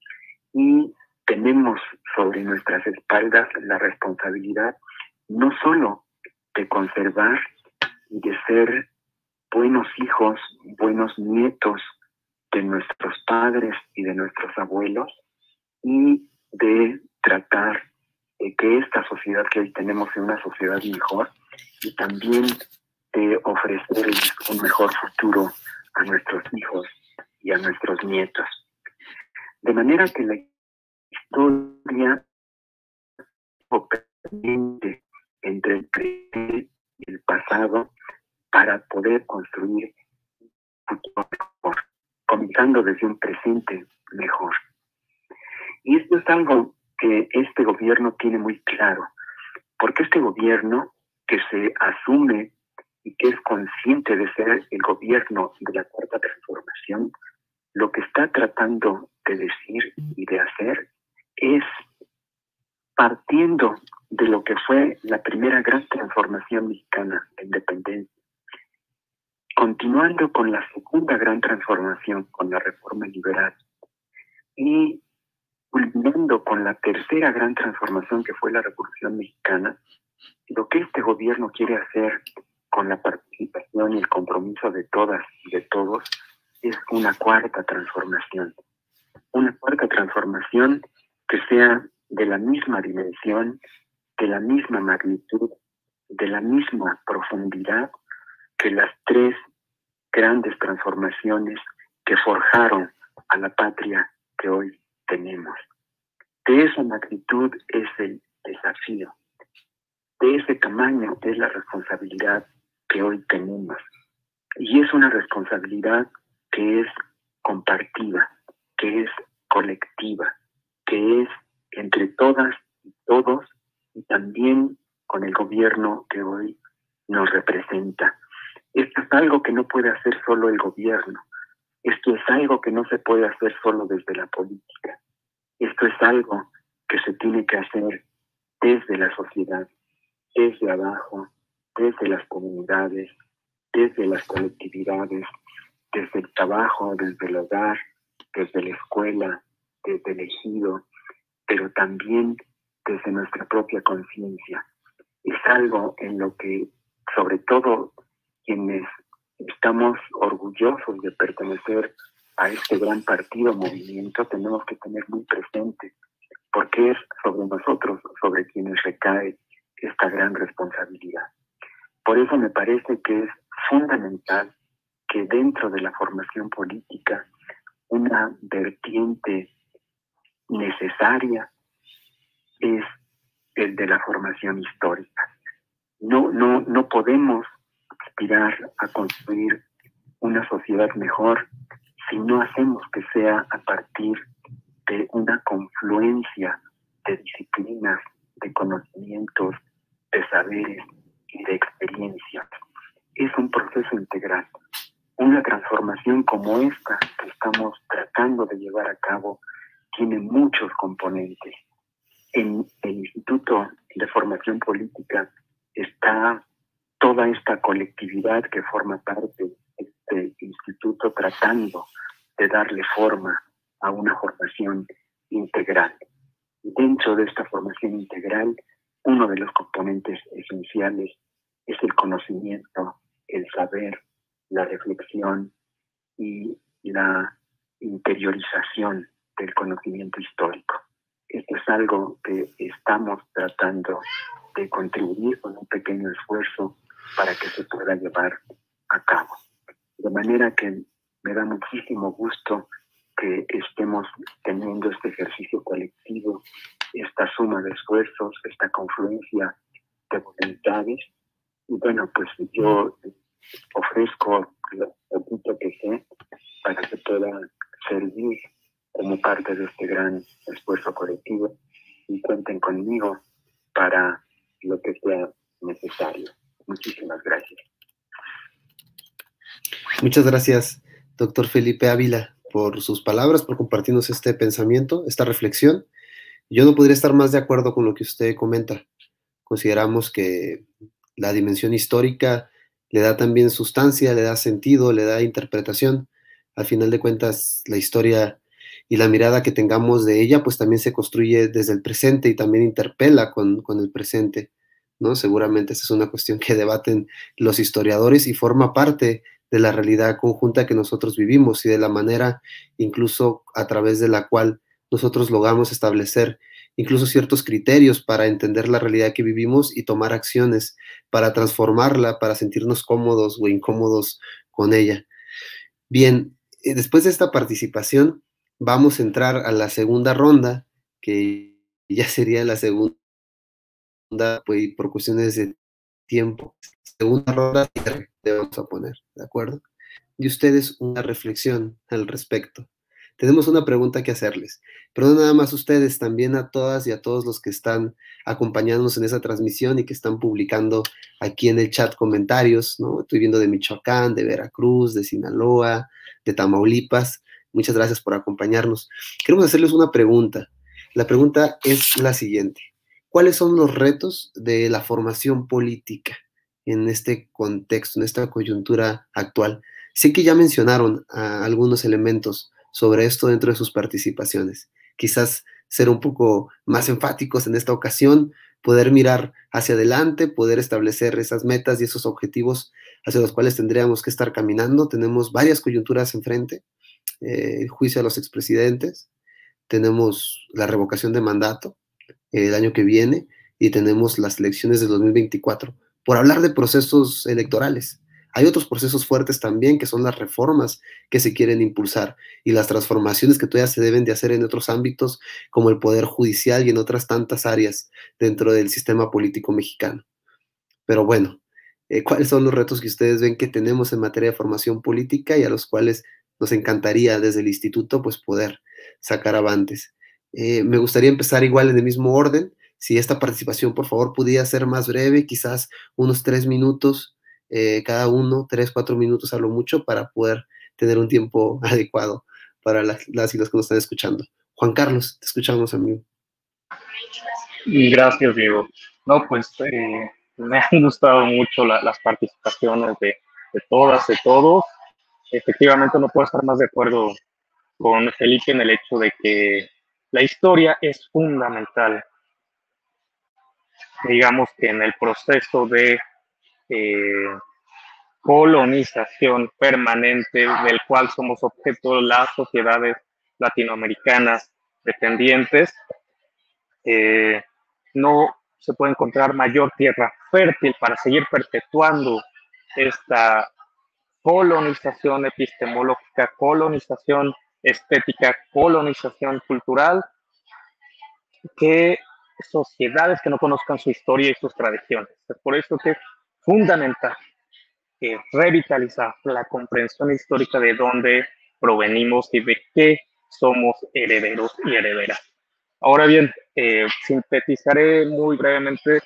y tenemos sobre nuestras espaldas la responsabilidad no solo de conservar y de ser buenos hijos, buenos nietos de nuestros padres y de nuestros abuelos, y de tratar de que esta sociedad que hoy tenemos sea una sociedad mejor, y también de ofrecerles un mejor futuro a nuestros hijos y a nuestros nietos. De manera que la historia pendiente entre el presente y el pasado para poder construir un futuro mejor, comenzando desde un presente mejor. Y esto es algo que este gobierno tiene muy claro, porque este gobierno que se asume y que es consciente de ser el gobierno de la Cuarta Transformación, lo que está tratando de decir y de hacer es, partiendo de lo que fue la primera gran transformación mexicana de independencia, continuando con la segunda gran transformación, con la reforma liberal, y culminando con la tercera gran transformación, que fue la Revolución Mexicana, lo que este gobierno quiere hacer con la participación y el compromiso de todas y de todos es una cuarta transformación. Una cuarta transformación que sea de la misma dimensión, de la misma magnitud, de la misma profundidad que las tres grandes transformaciones que forjaron a la patria que hoy tenemos. De esa magnitud es el desafío, de ese tamaño es la responsabilidad que hoy tenemos. Y es una responsabilidad que es compartida, que es colectiva, que es entre todas y todos, y también con el gobierno que hoy nos representa. Esto es algo que no puede hacer solo el gobierno. Esto es algo que no se puede hacer solo desde la política. Esto es algo que se tiene que hacer desde la sociedad, desde abajo, desde las comunidades, desde las colectividades, desde el trabajo, desde el hogar, desde la escuela, desde el ejido, pero también desde nuestra propia conciencia. Es algo en lo que, sobre todo, quienes estamos orgullosos de pertenecer a este gran partido, movimiento, tenemos que tener muy presente, porque es sobre nosotros, sobre quienes recae esta gran responsabilidad. Por eso me parece que es fundamental que dentro de la formación política una vertiente necesaria es el de la formación histórica. No podemos aspirar a construir una sociedad mejor si no hacemos que sea a partir de una confluencia de disciplinas, de conocimientos, de saberes y de experiencias. Es un proceso integral. Una transformación como esta que estamos tratando de llevar a cabo tiene muchos componentes. En el Instituto de Formación Política está toda esta colectividad que forma parte de este instituto tratando de darle forma a una formación integral. Dentro de esta formación integral, uno de los componentes esenciales es el conocimiento, el saber, la reflexión y la interiorización del conocimiento histórico. Esto es algo que estamos tratando de contribuir con un pequeño esfuerzo para que se pueda llevar a cabo. De manera que me da muchísimo gusto que estemos teniendo este ejercicio colectivo, esta suma de esfuerzos, esta confluencia de voluntades. Y bueno, pues yo ofrezco lo poquito que sé para que pueda servir como parte de este gran esfuerzo colectivo, y cuenten conmigo para lo que sea necesario. Muchísimas gracias. Muchas gracias, doctor Felipe Ávila, por sus palabras, por compartirnos este pensamiento, esta reflexión. Yo no podría estar más de acuerdo con lo que usted comenta. Consideramos que la dimensión histórica le da también sustancia, le da sentido, le da interpretación. Al final de cuentas, la historia y la mirada que tengamos de ella, pues también se construye desde el presente y también interpela con el presente, ¿no? Seguramente esa es una cuestión que debaten los historiadores y forma parte de la realidad conjunta que nosotros vivimos y de la manera incluso a través de la cual nosotros logramos establecer incluso ciertos criterios para entender la realidad que vivimos y tomar acciones para transformarla, para sentirnos cómodos o incómodos con ella. Bien, después de esta participación, vamos a entrar a la segunda ronda, que ya sería la segunda, pues, por cuestiones de tiempo. Segunda ronda, le vamos a poner, ¿de acuerdo? Y ustedes una reflexión al respecto. Tenemos una pregunta que hacerles, pero no nada más ustedes, también a todas y a todos los que están acompañándonos en esa transmisión y que están publicando aquí en el chat comentarios, ¿no? Estoy viendo de Michoacán, de Veracruz, de Sinaloa, de Tamaulipas. Muchas gracias por acompañarnos. Queremos hacerles una pregunta. La pregunta es la siguiente. ¿Cuáles son los retos de la formación política en este contexto, en esta coyuntura actual? Sé que ya mencionaron algunos elementos sobre esto dentro de sus participaciones. Quizás ser un poco más enfáticos en esta ocasión, poder mirar hacia adelante, poder establecer esas metas y esos objetivos hacia los cuales tendríamos que estar caminando. Tenemos varias coyunturas enfrente, el juicio a los expresidentes, tenemos la revocación de mandato el año que viene y tenemos las elecciones de 2024, por hablar de procesos electorales. Hay otros procesos fuertes también, que son las reformas que se quieren impulsar y las transformaciones que todavía se deben de hacer en otros ámbitos, como el Poder Judicial y en otras tantas áreas dentro del sistema político mexicano. Pero bueno, ¿cuáles son los retos que ustedes ven que tenemos en materia de formación política y a los cuales nos encantaría desde el instituto pues poder sacar avantes? Me gustaría empezar igual en el mismo orden. Si esta participación, por favor, pudiera ser más breve, quizás unos 3 minutos cada uno, 3, 4 minutos a lo mucho, para poder tener un tiempo adecuado para las y los que nos están escuchando. Juan Carlos, te escuchamos, amigo. Gracias, Diego. No, pues me han gustado mucho las participaciones de todas, de todos. Efectivamente, no puedo estar más de acuerdo con Felipe en el hecho de que la historia es fundamental. Digamos que en el proceso de colonización permanente del cual somos objeto las sociedades latinoamericanas dependientes, no se puede encontrar mayor tierra fértil para seguir perpetuando esta colonización epistemológica, colonización estética, colonización cultural, que sociedades que no conozcan su historia y sus tradiciones. Es por eso que es fundamental revitalizar la comprensión histórica de dónde provenimos y de qué somos herederos y herederas. Ahora bien, sintetizaré muy brevemente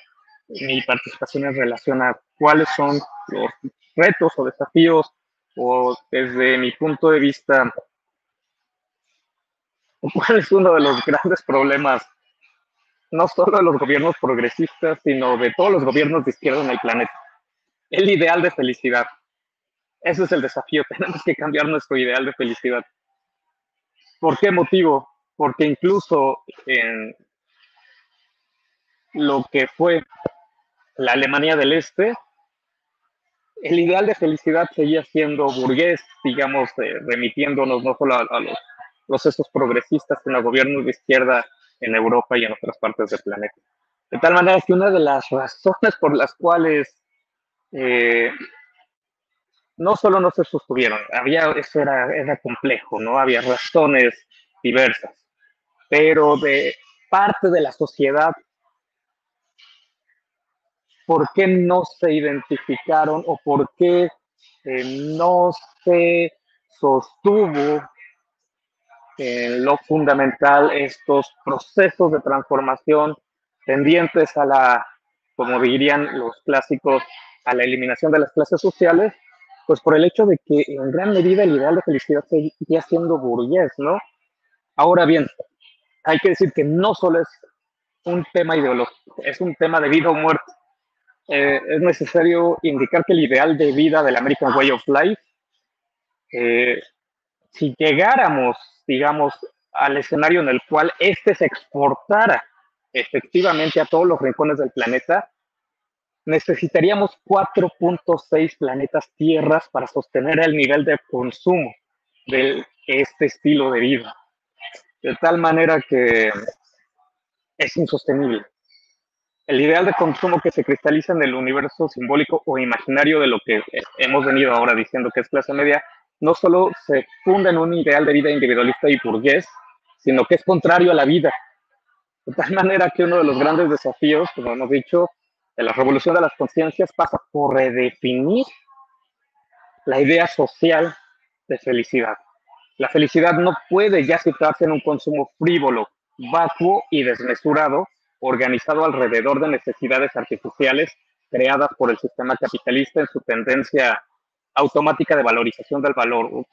mi participación en relación a cuáles son los retos o desafíos, o desde mi punto de vista, cuál es uno de los grandes problemas, no solo de los gobiernos progresistas, sino de todos los gobiernos de izquierda en el planeta. El ideal de felicidad. Ese es el desafío. Tenemos que cambiar nuestro ideal de felicidad. ¿Por qué motivo? Porque incluso en lo que fue la Alemania del Este, el ideal de felicidad seguía siendo burgués, digamos, remitiéndonos no solo a los procesos progresistas, sino a gobiernos de izquierda en Europa y en otras partes del planeta. De tal manera que una de las razones por las cuales no solo no se sostuvieron, eso era complejo, ¿no? Había razones diversas, pero de parte de la sociedad, ¿por qué no se identificaron o por qué no se sostuvo en lo fundamental estos procesos de transformación tendientes a la, como dirían los clásicos, a la eliminación de las clases sociales? Pues por el hecho de que en gran medida el ideal de felicidad seguía siendo burgués, ¿no? Ahora bien, hay que decir que no solo es un tema ideológico, es un tema de vida o muerte. Es necesario indicar que el ideal de vida del American Way of Life, si llegáramos, digamos, al escenario en el cual este se exportara efectivamente a todos los rincones del planeta, necesitaríamos 4.6 planetas tierras para sostener el nivel de consumo de este estilo de vida. De tal manera que es insostenible. El ideal de consumo que se cristaliza en el universo simbólico o imaginario de lo que hemos venido ahora diciendo que es clase media, no solo se funda en un ideal de vida individualista y burgués, sino que es contrario a la vida. De tal manera que uno de los grandes desafíos, como hemos dicho, de la revolución de las conciencias pasa por redefinir la idea social de felicidad. La felicidad no puede ya situarse en un consumo frívolo, vacuo y desmesurado, organizado alrededor de necesidades artificiales creadas por el sistema capitalista en su tendencia automática de valorización del valor.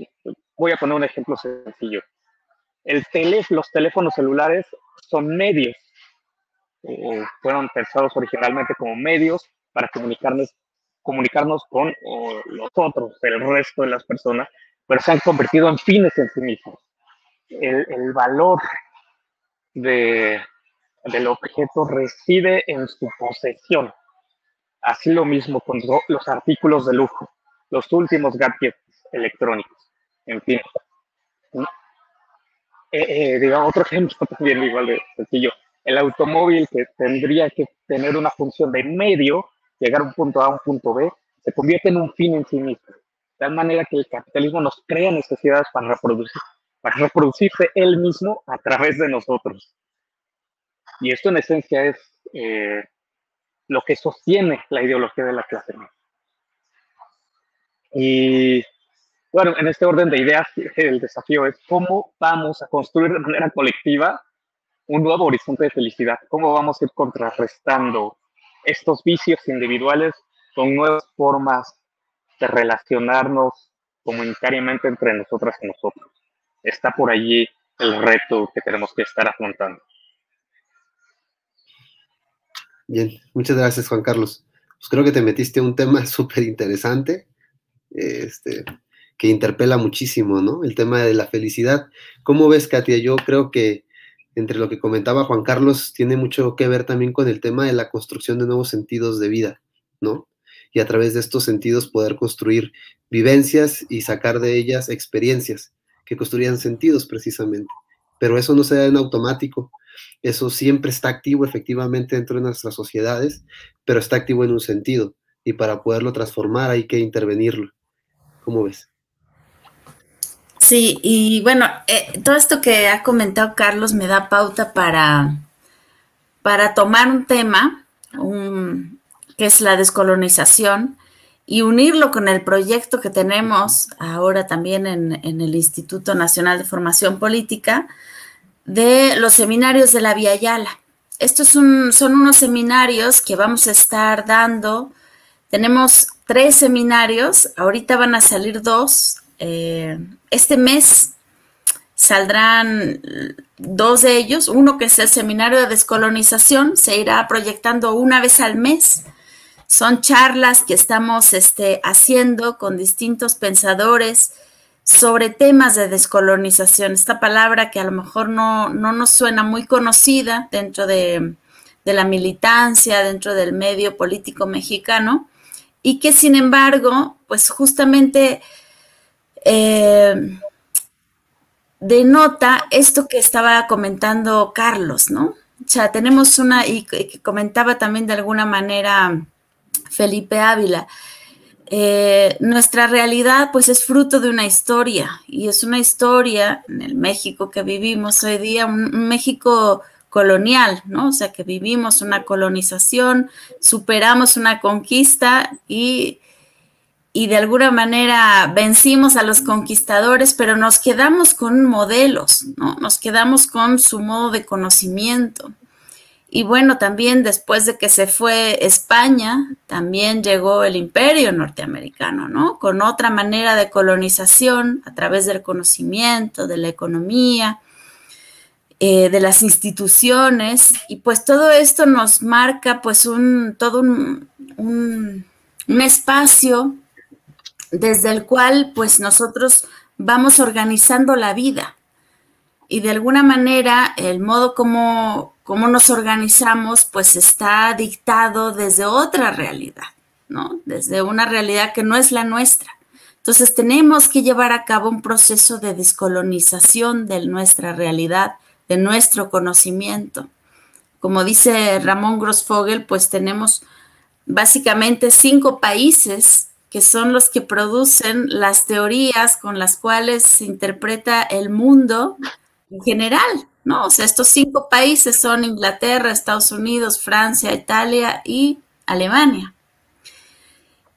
Voy a poner un ejemplo sencillo. Los teléfonos celulares son medios, fueron pensados originalmente como medios para comunicarnos con los otros, el resto de las personas, pero se han convertido en fines en sí mismos. El valor del objeto reside en su posesión. Así lo mismo con los artículos de lujo, los últimos gadgets electrónicos, en fin. Digamos, otro ejemplo también igual de sencillo. El automóvil, que tendría que tener una función de medio, llegar a un punto A a un punto B, se convierte en un fin en sí mismo. De tal manera que el capitalismo nos crea necesidades para reproducirse él mismo a través de nosotros. Y esto en esencia es lo que sostiene la ideología de la clase media. Y bueno, en este orden de ideas, el desafío es cómo vamos a construir de manera colectiva un nuevo horizonte de felicidad. ¿Cómo vamos a ir contrarrestando estos vicios individuales con nuevas formas de relacionarnos comunitariamente entre nosotras y nosotros? Está por allí el reto que tenemos que estar afrontando. Bien, muchas gracias, Juan Carlos. Pues creo que te metiste un tema súper interesante, que interpela muchísimo, ¿no? El tema de la felicidad. ¿Cómo ves, Katia? Yo creo que entre lo que comentaba Juan Carlos tiene mucho que ver también con el tema de la construcción de nuevos sentidos de vida, ¿no? Y a través de estos sentidos poder construir vivencias y sacar de ellas experiencias que construyan sentidos precisamente. Pero eso no se da en automático. Eso siempre está activo efectivamente dentro de nuestras sociedades, pero está activo en un sentido. Y para poderlo transformar hay que intervenirlo. ¿Cómo ves? Sí, y bueno, todo esto que ha comentado Carlos me da pauta para tomar un tema, que es la descolonización, y unirlo con el proyecto que tenemos ahora también en el Instituto Nacional de Formación Política, de los seminarios de la Vía Yala. Estos son unos seminarios que vamos a estar dando. Tenemos 3 seminarios, ahorita van a salir 2. Este mes saldrán 2 de ellos, uno que es el seminario de descolonización, se irá proyectando una vez al mes. Son charlas que estamos haciendo con distintos pensadores sobre temas de descolonización. Esta palabra que a lo mejor no nos suena muy conocida dentro de la militancia, dentro del medio político mexicano, y que sin embargo, pues justamente denota esto que estaba comentando Carlos, ¿no? O sea, tenemos y que comentaba también de alguna manera Felipe Ávila, nuestra realidad pues es fruto de una historia, y es una historia en el México que vivimos hoy día, un México colonial, ¿no? O sea, que vivimos una colonización, superamos una conquista y de alguna manera vencimos a los conquistadores, pero nos quedamos con modelos, ¿no? Nos quedamos con su modo de conocimiento. Y bueno, también después de que se fue España, también llegó el imperio norteamericano, ¿no? Con otra manera de colonización a través del conocimiento, de la economía, de las instituciones, y pues todo esto nos marca pues todo un espacio desde el cual pues nosotros vamos organizando la vida. Y de alguna manera el modo como nos organizamos pues está dictado desde otra realidad, ¿no? Desde una realidad que no es la nuestra. Entonces tenemos que llevar a cabo un proceso de descolonización de nuestra realidad, de nuestro conocimiento. Como dice Ramón Grossfogel, pues tenemos básicamente 5 países que son los que producen las teorías con las cuales se interpreta el mundo en general, ¿no? O sea, estos 5 países son Inglaterra, Estados Unidos, Francia, Italia y Alemania.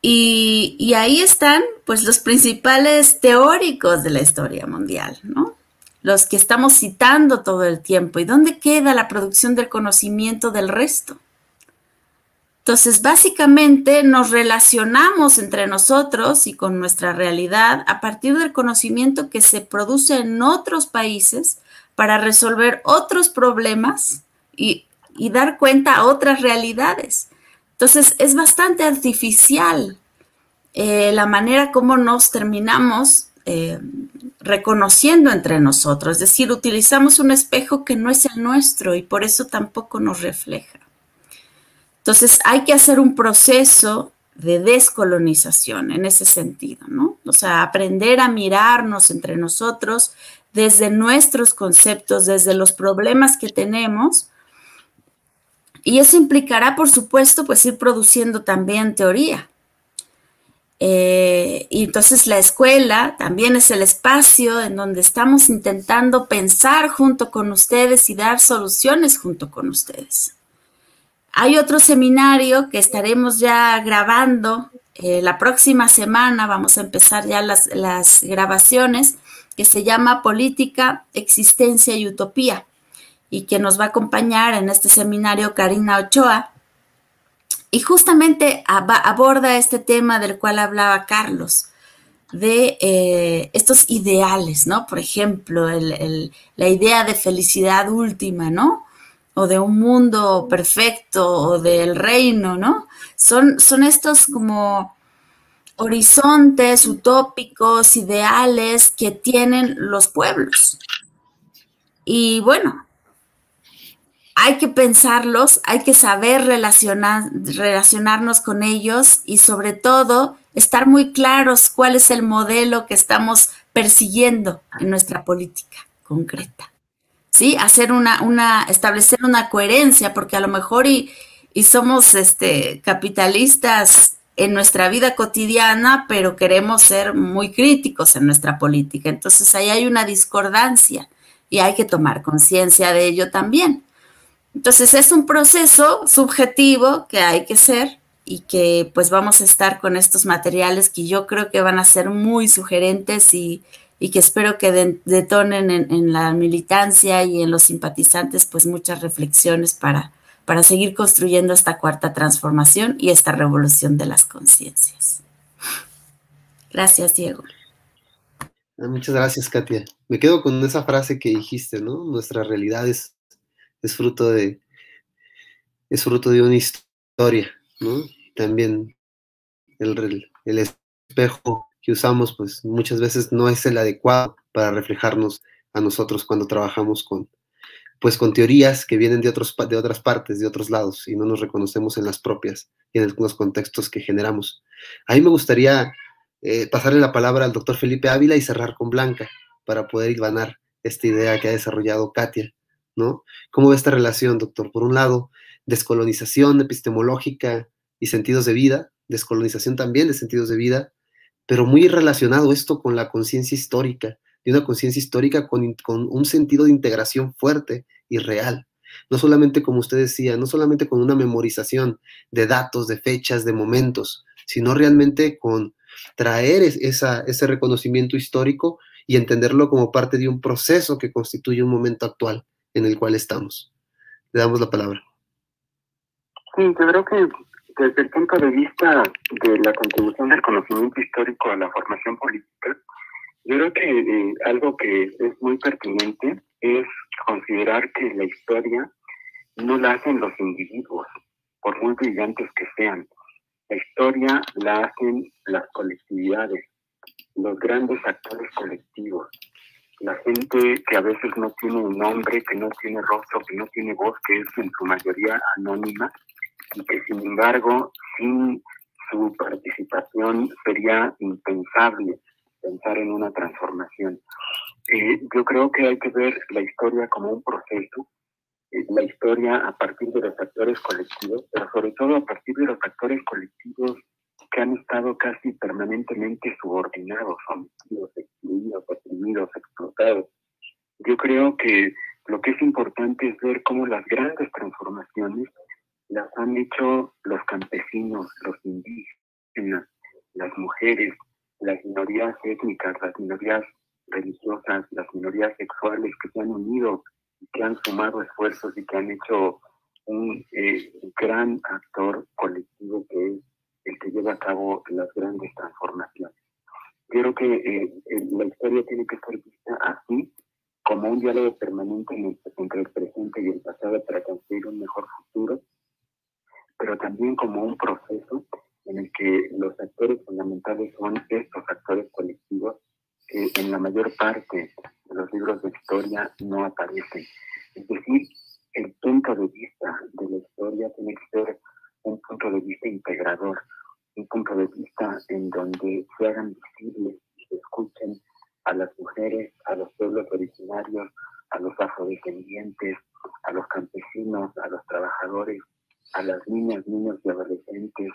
Y ahí están, pues, los principales teóricos de la historia mundial, ¿no? Los que estamos citando todo el tiempo. ¿Y dónde queda la producción del conocimiento del resto? Entonces, básicamente nos relacionamos entre nosotros y con nuestra realidad a partir del conocimiento que se produce en otros países para resolver otros problemas y dar cuenta a otras realidades. Entonces, es bastante artificial la manera como nos terminamos reconociendo entre nosotros. Es decir, utilizamos un espejo que no es el nuestro y por eso tampoco nos refleja. Entonces, hay que hacer un proceso de descolonización en ese sentido, ¿no? O sea, aprender a mirarnos entre nosotros desde nuestros conceptos, desde los problemas que tenemos. Y eso implicará, por supuesto, pues ir produciendo también teoría. Y entonces la escuela también es el espacio en donde estamos intentando pensar junto con ustedes y dar soluciones junto con ustedes. Hay otro seminario que estaremos ya grabando la próxima semana, vamos a empezar ya las grabaciones, que se llama Política, Existencia y Utopía, y que nos va a acompañar en este seminario Karina Ochoa, y justamente aborda este tema del cual hablaba Carlos, de estos ideales, ¿no? Por ejemplo, la idea de felicidad última, ¿no? O de un mundo perfecto, o del reino, ¿no? Son estos como horizontes utópicos, ideales que tienen los pueblos. Y bueno, hay que pensarlos, hay que saber relacionarnos con ellos y sobre todo estar muy claros cuál es el modelo que estamos persiguiendo en nuestra política concreta. ¿Sí? Establecer una coherencia, porque a lo mejor y somos capitalistas en nuestra vida cotidiana, pero queremos ser muy críticos en nuestra política. Entonces ahí hay una discordancia y hay que tomar conciencia de ello también. Entonces es un proceso subjetivo que hay que hacer y que pues vamos a estar con estos materiales que yo creo que van a ser muy sugerentes y que espero que detonen en la militancia y en los simpatizantes pues muchas reflexiones para seguir construyendo esta cuarta transformación y esta revolución de las conciencias. Gracias, Diego. Muchas gracias, Katia. Me quedo con esa frase que dijiste, ¿no? Nuestra realidad es fruto de una historia, ¿no? También el espejo que usamos, pues muchas veces no es el adecuado para reflejarnos a nosotros cuando trabajamos con teorías que vienen de otras partes, de otros lados, y no nos reconocemos en las propias y en los contextos que generamos. A mí me gustaría pasarle la palabra al doctor Felipe Ávila y cerrar con Blanca para poder hilvanar esta idea que ha desarrollado Katia, ¿no? ¿Cómo ve esta relación, doctor? Por un lado, descolonización epistemológica y sentidos de vida, descolonización también de sentidos de vida, pero muy relacionado esto con la conciencia histórica, de una conciencia histórica con un sentido de integración fuerte y real. No solamente, como usted decía, no solamente con una memorización de datos, de fechas, de momentos, sino realmente con traer ese reconocimiento histórico y entenderlo como parte de un proceso que constituye un momento actual en el cual estamos. Le damos la palabra. Sí, yo creo que desde el punto de vista de la contribución del conocimiento histórico a la formación política, yo creo que algo que es muy pertinente es considerar que la historia no la hacen los individuos, por muy brillantes que sean. La historia la hacen las colectividades, los grandes actores colectivos, la gente que a veces no tiene un nombre, que no tiene rostro, que no tiene voz, que es en su mayoría anónima, y que sin embargo, sin su participación sería impensable pensar en una transformación. Yo creo que hay que ver la historia como un proceso, la historia a partir de los actores colectivos, pero sobre todo a partir de los actores colectivos que han estado casi permanentemente subordinados, sometidos, excluidos, oprimidos, explotados. Yo creo que lo que es importante es ver cómo las grandes transformaciones las han hecho los campesinos, los indígenas, las mujeres, las minorías étnicas, las minorías religiosas, las minorías sexuales que se han unido y que han sumado esfuerzos y que han hecho un gran actor colectivo que es el que lleva a cabo las grandes transformaciones. Creo que la historia tiene que ser vista así, como un diálogo permanente entre el presente y el pasado para construir un mejor futuro, pero también como un proceso en el que los actores fundamentales son estos actores colectivos que en la mayor parte de los libros de historia no aparecen. Es decir, el punto de vista de la historia tiene que ser un punto de vista integrador, un punto de vista en donde se hagan visibles y se escuchen a las mujeres, a los pueblos originarios, a los afrodescendientes, a los campesinos, a los trabajadores, a las niñas, niños y adolescentes,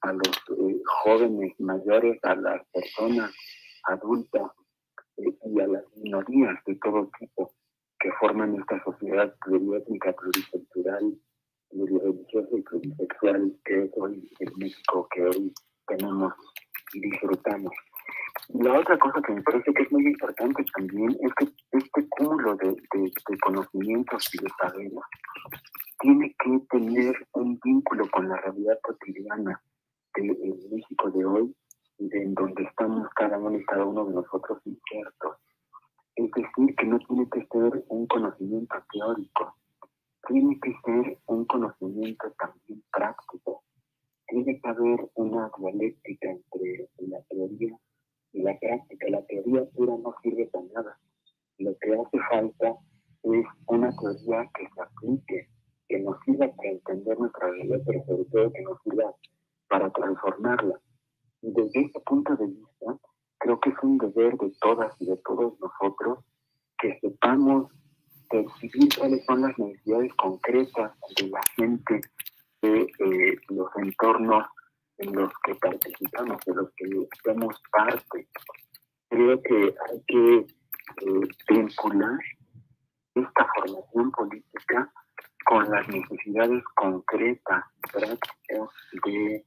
a los jóvenes mayores, a las personas adultas y a las minorías de todo tipo que forman esta sociedad pluriétnica, pluricultural, plurireligiosa y plurisexual que es hoy el México que hoy tenemos y disfrutamos. Y la otra cosa que me parece que es muy importante también es que este cúmulo de conocimientos y de saberes tiene que tener un vínculo con la realidad cotidiana del México de hoy y de en donde estamos cada uno y cada uno de nosotros insertos. Es decir, que no tiene que ser un conocimiento teórico, tiene que ser un conocimiento también práctico. Tiene que haber una dialéctica entre la teoría y la práctica. La teoría pura no sirve para nada. Lo que hace falta es una teoría que se aplique, que nos sirva para entender nuestra realidad, pero sobre todo que nos sirva para transformarla. Y desde este punto de vista, creo que es un deber de todas y de todos nosotros que sepamos percibir cuáles son las necesidades concretas de la gente, de los entornos en los que participamos, de los que somos parte. Creo que hay que vincular esta formación política con las necesidades concretas, prácticas de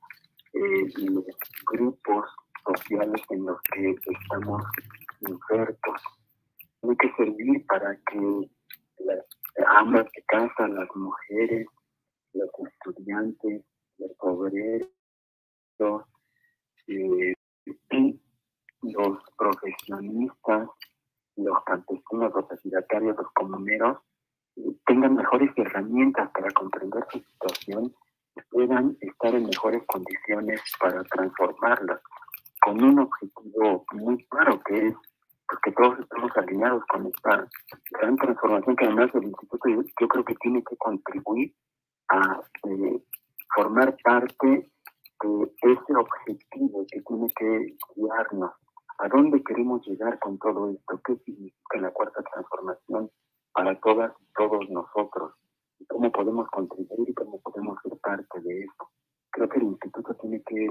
los grupos sociales en los que estamos insertos. Tiene que servir para que las amas de casa, las mujeres, los estudiantes, los obreros y los profesionistas, los campesinos, los ejidatarios, los comuneros, tengan mejores herramientas para comprender su situación y puedan estar en mejores condiciones para transformarlas. con un objetivo muy claro, que es pues, que todos estemos alineados con esta gran transformación que además el instituto yo creo que tiene que contribuir a formar parte de ese objetivo que tiene que guiarnos. ¿A dónde queremos llegar con todo esto? ¿Qué significa la cuarta transformación para todas y todos nosotros? ¿Y cómo podemos contribuir y cómo podemos ser parte de eso? Creo que el instituto tiene que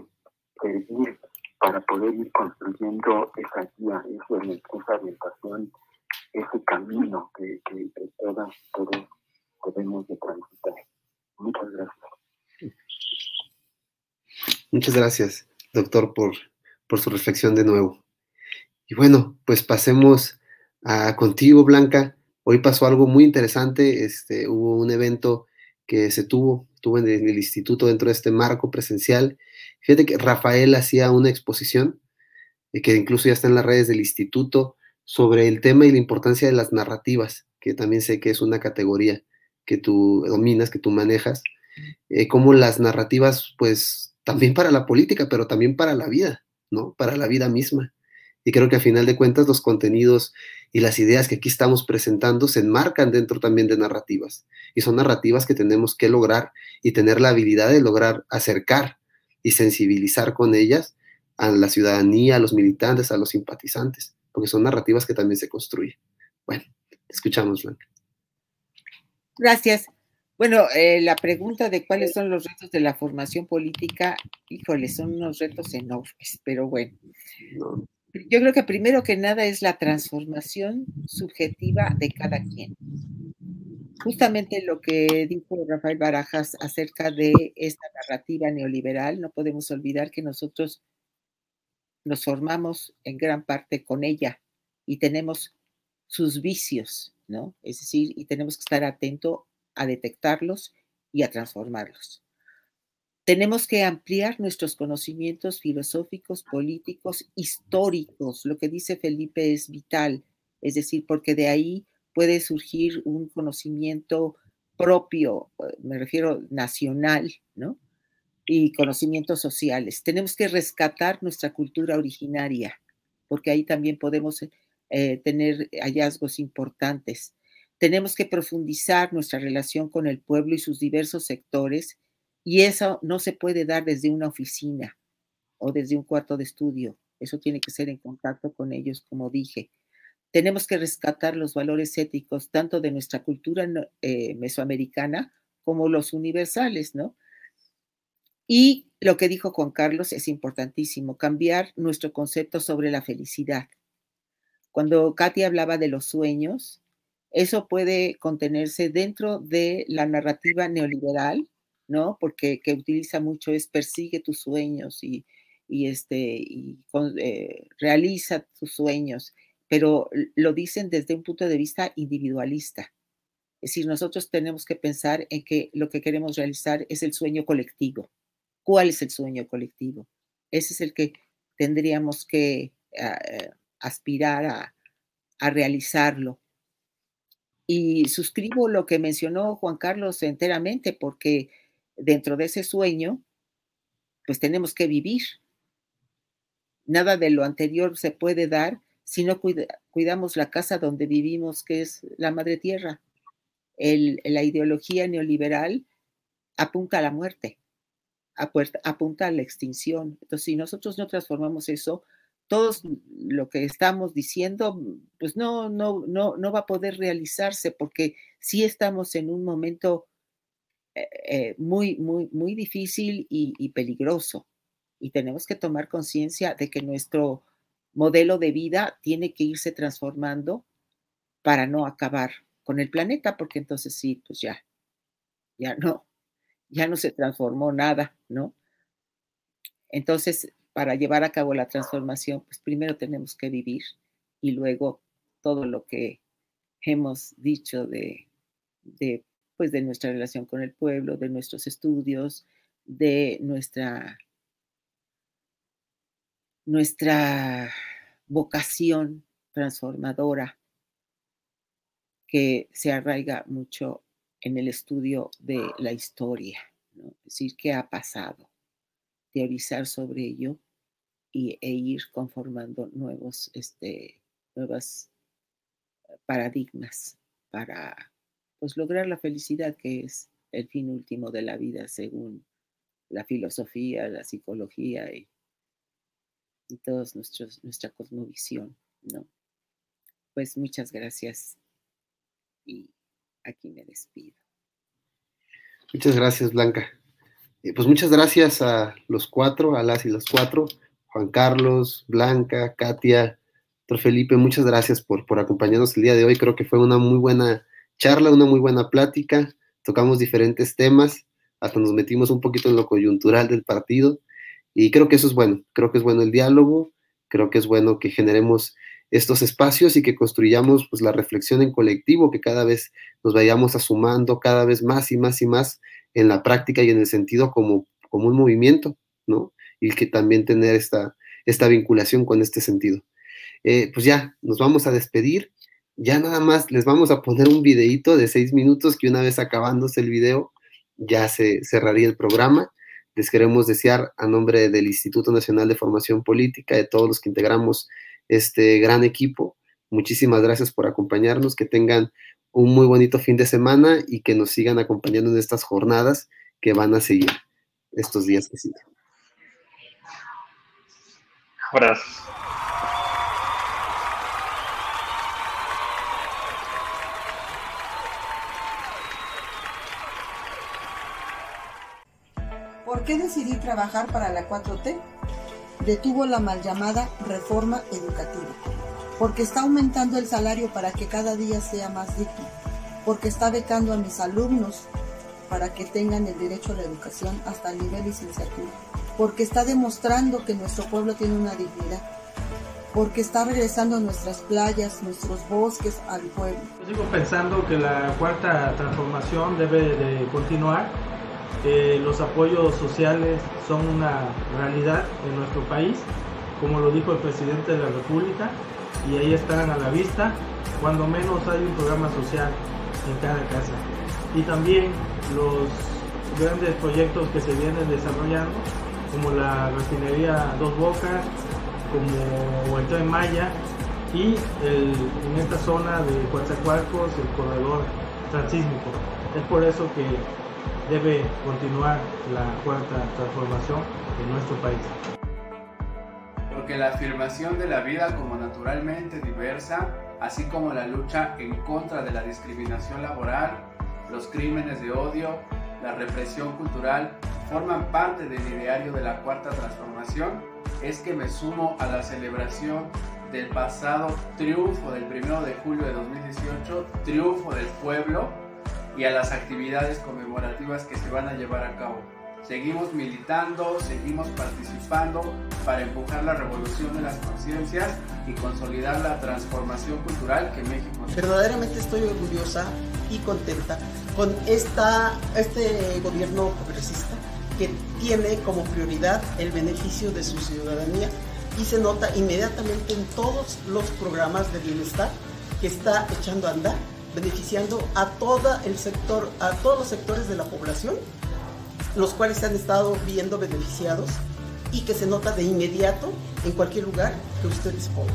servir para poder ir construyendo esa guía, esa orientación, ese camino que todas y todos debemos de transitar. Muchas gracias. Muchas gracias, doctor, por su reflexión de nuevo. Y bueno, pues pasemos contigo, Blanca. Hoy pasó algo muy interesante. Hubo un evento que tuvo en el instituto dentro de este marco presencial. Fíjate que Rafael hacía una exposición que incluso ya está en las redes del instituto sobre el tema y la importancia de las narrativas, que también sé que es una categoría que tú dominas, que tú manejas, como las narrativas, pues también para la política, pero también para la vida, ¿no? Para la vida misma. Y creo que a final de cuentas los contenidos y las ideas que aquí estamos presentando se enmarcan dentro también de narrativas. Y son narrativas que tenemos que lograr y tener la habilidad de lograr acercar y sensibilizar con ellas a la ciudadanía, a los militantes, a los simpatizantes, porque son narrativas que también se construyen. Bueno, te escuchamos, Blanca. Gracias. Bueno, la pregunta de cuáles son los retos de la formación política, híjole, son unos retos enormes, pero bueno. No. Yo creo que primero que nada es la transformación subjetiva de cada quien. Justamente lo que dijo Rafael Barajas acerca de esta narrativa neoliberal, no podemos olvidar que nosotros nos formamos en gran parte con ella y tenemos sus vicios, ¿no? Es decir, y tenemos que estar atentos a detectarlos y a transformarlos. Tenemos que ampliar nuestros conocimientos filosóficos, políticos, históricos. Lo que dice Felipe es vital, es decir, porque de ahí puede surgir un conocimiento propio, me refiero nacional, ¿no? Y conocimientos sociales. Tenemos que rescatar nuestra cultura originaria, porque ahí también podemos tener hallazgos importantes. Tenemos que profundizar nuestra relación con el pueblo y sus diversos sectores, y eso no se puede dar desde una oficina o desde un cuarto de estudio. Eso tiene que ser en contacto con ellos, como dije. Tenemos que rescatar los valores éticos tanto de nuestra cultura mesoamericana como los universales, ¿no? Y lo que dijo Juan Carlos es importantísimo, cambiar nuestro concepto sobre la felicidad. Cuando Katy hablaba de los sueños, eso puede contenerse dentro de la narrativa neoliberal, ¿no? Porque que utiliza mucho es persigue tus sueños y realiza tus sueños, pero lo dicen desde un punto de vista individualista. Es decir, nosotros tenemos que pensar en que lo que queremos realizar es el sueño colectivo. ¿Cuál es el sueño colectivo? Ese es el que tendríamos que aspirar a realizarlo. Y suscribo lo que mencionó Juan Carlos enteramente, porque dentro de ese sueño, pues tenemos que vivir. Nada de lo anterior se puede dar si no cuidamos la casa donde vivimos, que es la madre tierra. La ideología neoliberal apunta a la muerte, apunta a la extinción. Entonces, si nosotros no transformamos eso, todo lo que estamos diciendo, pues no va a poder realizarse, porque sí estamos en un momento muy difícil y peligroso. Y tenemos que tomar conciencia de que nuestro modelo de vida tiene que irse transformando para no acabar con el planeta, porque entonces sí, pues ya no se transformó nada, ¿no? Entonces, para llevar a cabo la transformación, pues primero tenemos que vivir y luego todo lo que hemos dicho pues de nuestra relación con el pueblo, de nuestros estudios, de nuestra vocación transformadora que se arraiga mucho en el estudio de la historia, ¿no? Es decir, qué ha pasado, teorizar sobre ello e ir conformando nuevos paradigmas para pues lograr la felicidad, que es el fin último de la vida según la filosofía, la psicología y toda nuestra cosmovisión, ¿no? Pues muchas gracias y aquí me despido. Muchas gracias, Blanca. Pues muchas gracias a los cuatro, a las y los cuatro, Juan Carlos, Blanca, Katia, doctor Felipe, muchas gracias por acompañarnos el día de hoy. Creo que fue una muy buena charla, una muy buena plática, tocamos diferentes temas, hasta nos metimos un poquito en lo coyuntural del partido, y creo que eso es bueno, creo que es bueno el diálogo, creo que es bueno que generemos estos espacios y que construyamos pues la reflexión en colectivo, que cada vez nos vayamos sumando cada vez más y más y más en la práctica y en el sentido como un movimiento, ¿no? Y que también tener esta vinculación con este sentido. Pues ya, nos vamos a despedir, ya nada más les vamos a poner un videíto de 6 minutos que una vez acabándose el video ya se cerraría el programa. Les queremos desear a nombre del Instituto Nacional de Formación Política, de todos los que integramos este gran equipo, muchísimas gracias por acompañarnos, que tengan un muy bonito fin de semana y que nos sigan acompañando en estas jornadas que van a seguir estos días que siguen. Gracias. ¿Por qué decidí trabajar para la 4T? Detuvo la mal llamada reforma educativa, porque está aumentando el salario para que cada día sea más digno, porque está becando a mis alumnos para que tengan el derecho a la educación hasta el nivel licenciatura, porque está demostrando que nuestro pueblo tiene una dignidad, porque está regresando nuestras playas, nuestros bosques al pueblo. Yo sigo pensando que la cuarta transformación debe de continuar, que los apoyos sociales son una realidad en nuestro país, como lo dijo el presidente de la República, y ahí están a la vista, cuando menos hay un programa social en cada casa. Y también los grandes proyectos que se vienen desarrollando, como la refinería Dos Bocas, como el Tren Maya, y en esta zona de Coatzacoalcos el corredor transísmico. Es por eso que debe continuar la cuarta transformación en nuestro país. Porque la afirmación de la vida como naturalmente diversa, así como la lucha en contra de la discriminación laboral, los crímenes de odio, la represión cultural, forman parte del ideario de la cuarta transformación, es que me sumo a la celebración del pasado triunfo del 1 de julio de 2018, triunfo del pueblo, y a las actividades conmemorativas que se van a llevar a cabo. Seguimos militando, seguimos participando para empujar la revolución de las conciencias y consolidar la transformación cultural que México necesita. Verdaderamente estoy orgullosa y contenta con este gobierno progresista que tiene como prioridad el beneficio de su ciudadanía y se nota inmediatamente en todos los programas de bienestar que está echando a andar, beneficiando a todo el sector, a todos los sectores de la población, los cuales se han estado viendo beneficiados y que se nota de inmediato en cualquier lugar que ustedes pongan.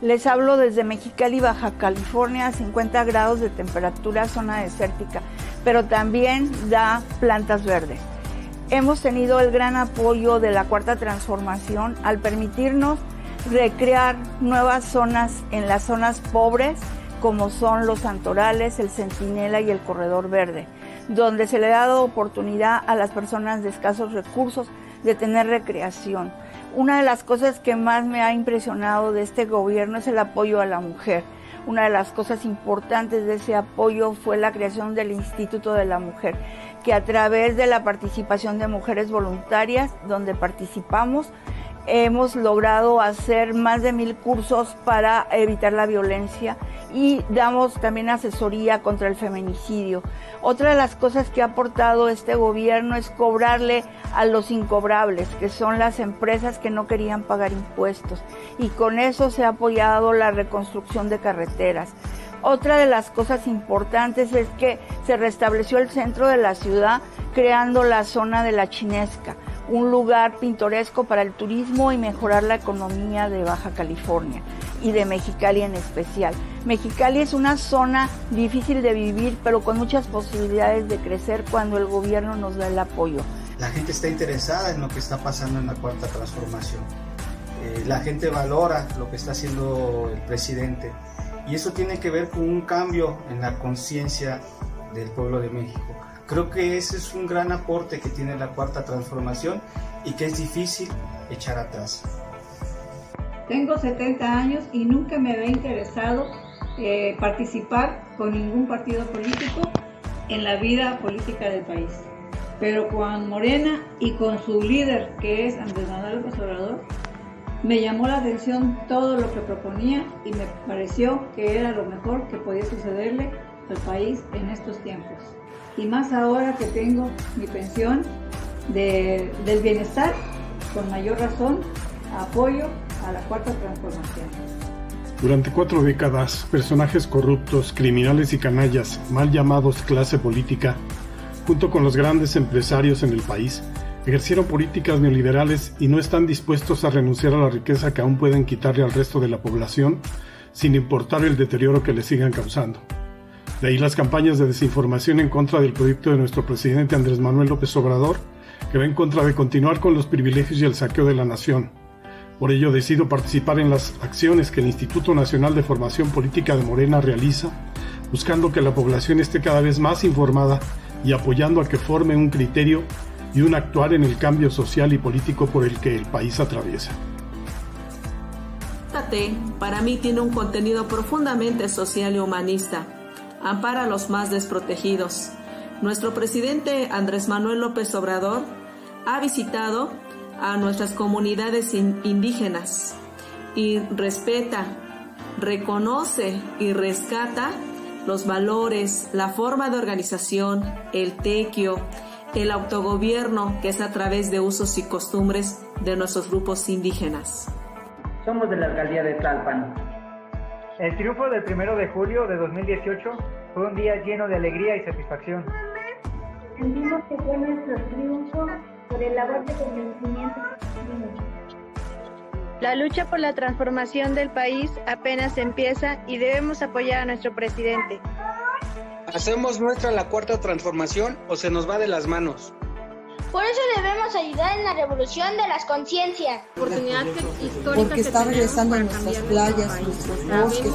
Les hablo desde Mexicali, Baja California, a 50 grados de temperatura, zona desértica, pero también da plantas verdes. Hemos tenido el gran apoyo de la Cuarta Transformación al permitirnos recrear nuevas zonas en las zonas pobres, como son los Santorales, el Centinela y el Corredor Verde, donde se le ha dado oportunidad a las personas de escasos recursos de tener recreación. Una de las cosas que más me ha impresionado de este gobierno es el apoyo a la mujer. Una de las cosas importantes de ese apoyo fue la creación del Instituto de la Mujer, que a través de la participación de mujeres voluntarias, donde participamos, hemos logrado hacer más de 1000 cursos para evitar la violencia y damos también asesoría contra el feminicidio. Otra de las cosas que ha aportado este gobierno es cobrarle a los incobrables, que son las empresas que no querían pagar impuestos, y con eso se ha apoyado la reconstrucción de carreteras. Otra de las cosas importantes es que se restableció el centro de la ciudad creando la zona de la Chinesca, un lugar pintoresco para el turismo y mejorar la economía de Baja California y de Mexicali en especial. Mexicali es una zona difícil de vivir, pero con muchas posibilidades de crecer cuando el gobierno nos da el apoyo. La gente está interesada en lo que está pasando en la Cuarta Transformación. La gente valora lo que está haciendo el presidente y eso tiene que ver con un cambio en la conciencia del pueblo de México. Creo que ese es un gran aporte que tiene la Cuarta Transformación y que es difícil echar atrás. Tengo 70 años y nunca me había interesado participar con ningún partido político en la vida política del país. Pero con Morena y con su líder, que es Andrés Manuel López Obrador, me llamó la atención todo lo que proponía y me pareció que era lo mejor que podía sucederle al país en estos tiempos. Y más ahora que tengo mi pensión del bienestar, con mayor razón apoyo a la Cuarta Transformación. Durante 4 décadas, personajes corruptos, criminales y canallas, mal llamados clase política, junto con los grandes empresarios en el país, ejercieron políticas neoliberales y no están dispuestos a renunciar a la riqueza que aún pueden quitarle al resto de la población, sin importar el deterioro que le sigan causando. De ahí las campañas de desinformación en contra del proyecto de nuestro presidente Andrés Manuel López Obrador, que va en contra de continuar con los privilegios y el saqueo de la nación. Por ello decido participar en las acciones que el Instituto Nacional de Formación Política de Morena realiza, buscando que la población esté cada vez más informada y apoyando a que forme un criterio y un actuar en el cambio social y político por el que el país atraviesa. Para mí tiene un contenido profundamente social y humanista. Ampara a los más desprotegidos. Nuestro presidente Andrés Manuel López Obrador ha visitado a nuestras comunidades indígenas y respeta, reconoce y rescata los valores, la forma de organización, el tequio, el autogobierno que es a través de usos y costumbres de nuestros grupos indígenas. Somos de la alcaldía de Tlalpan. El triunfo del 1 de julio de 2018 fue un día lleno de alegría y satisfacción. Sentimos que fue nuestro triunfo por el labor de convencimiento. La lucha por la transformación del país apenas empieza y debemos apoyar a nuestro presidente. ¿Hacemos nuestra la Cuarta Transformación o se nos va de las manos? Por eso debemos ayudar en la revolución de las conciencias. Porque está regresando a nuestras playas, nuestros bosques.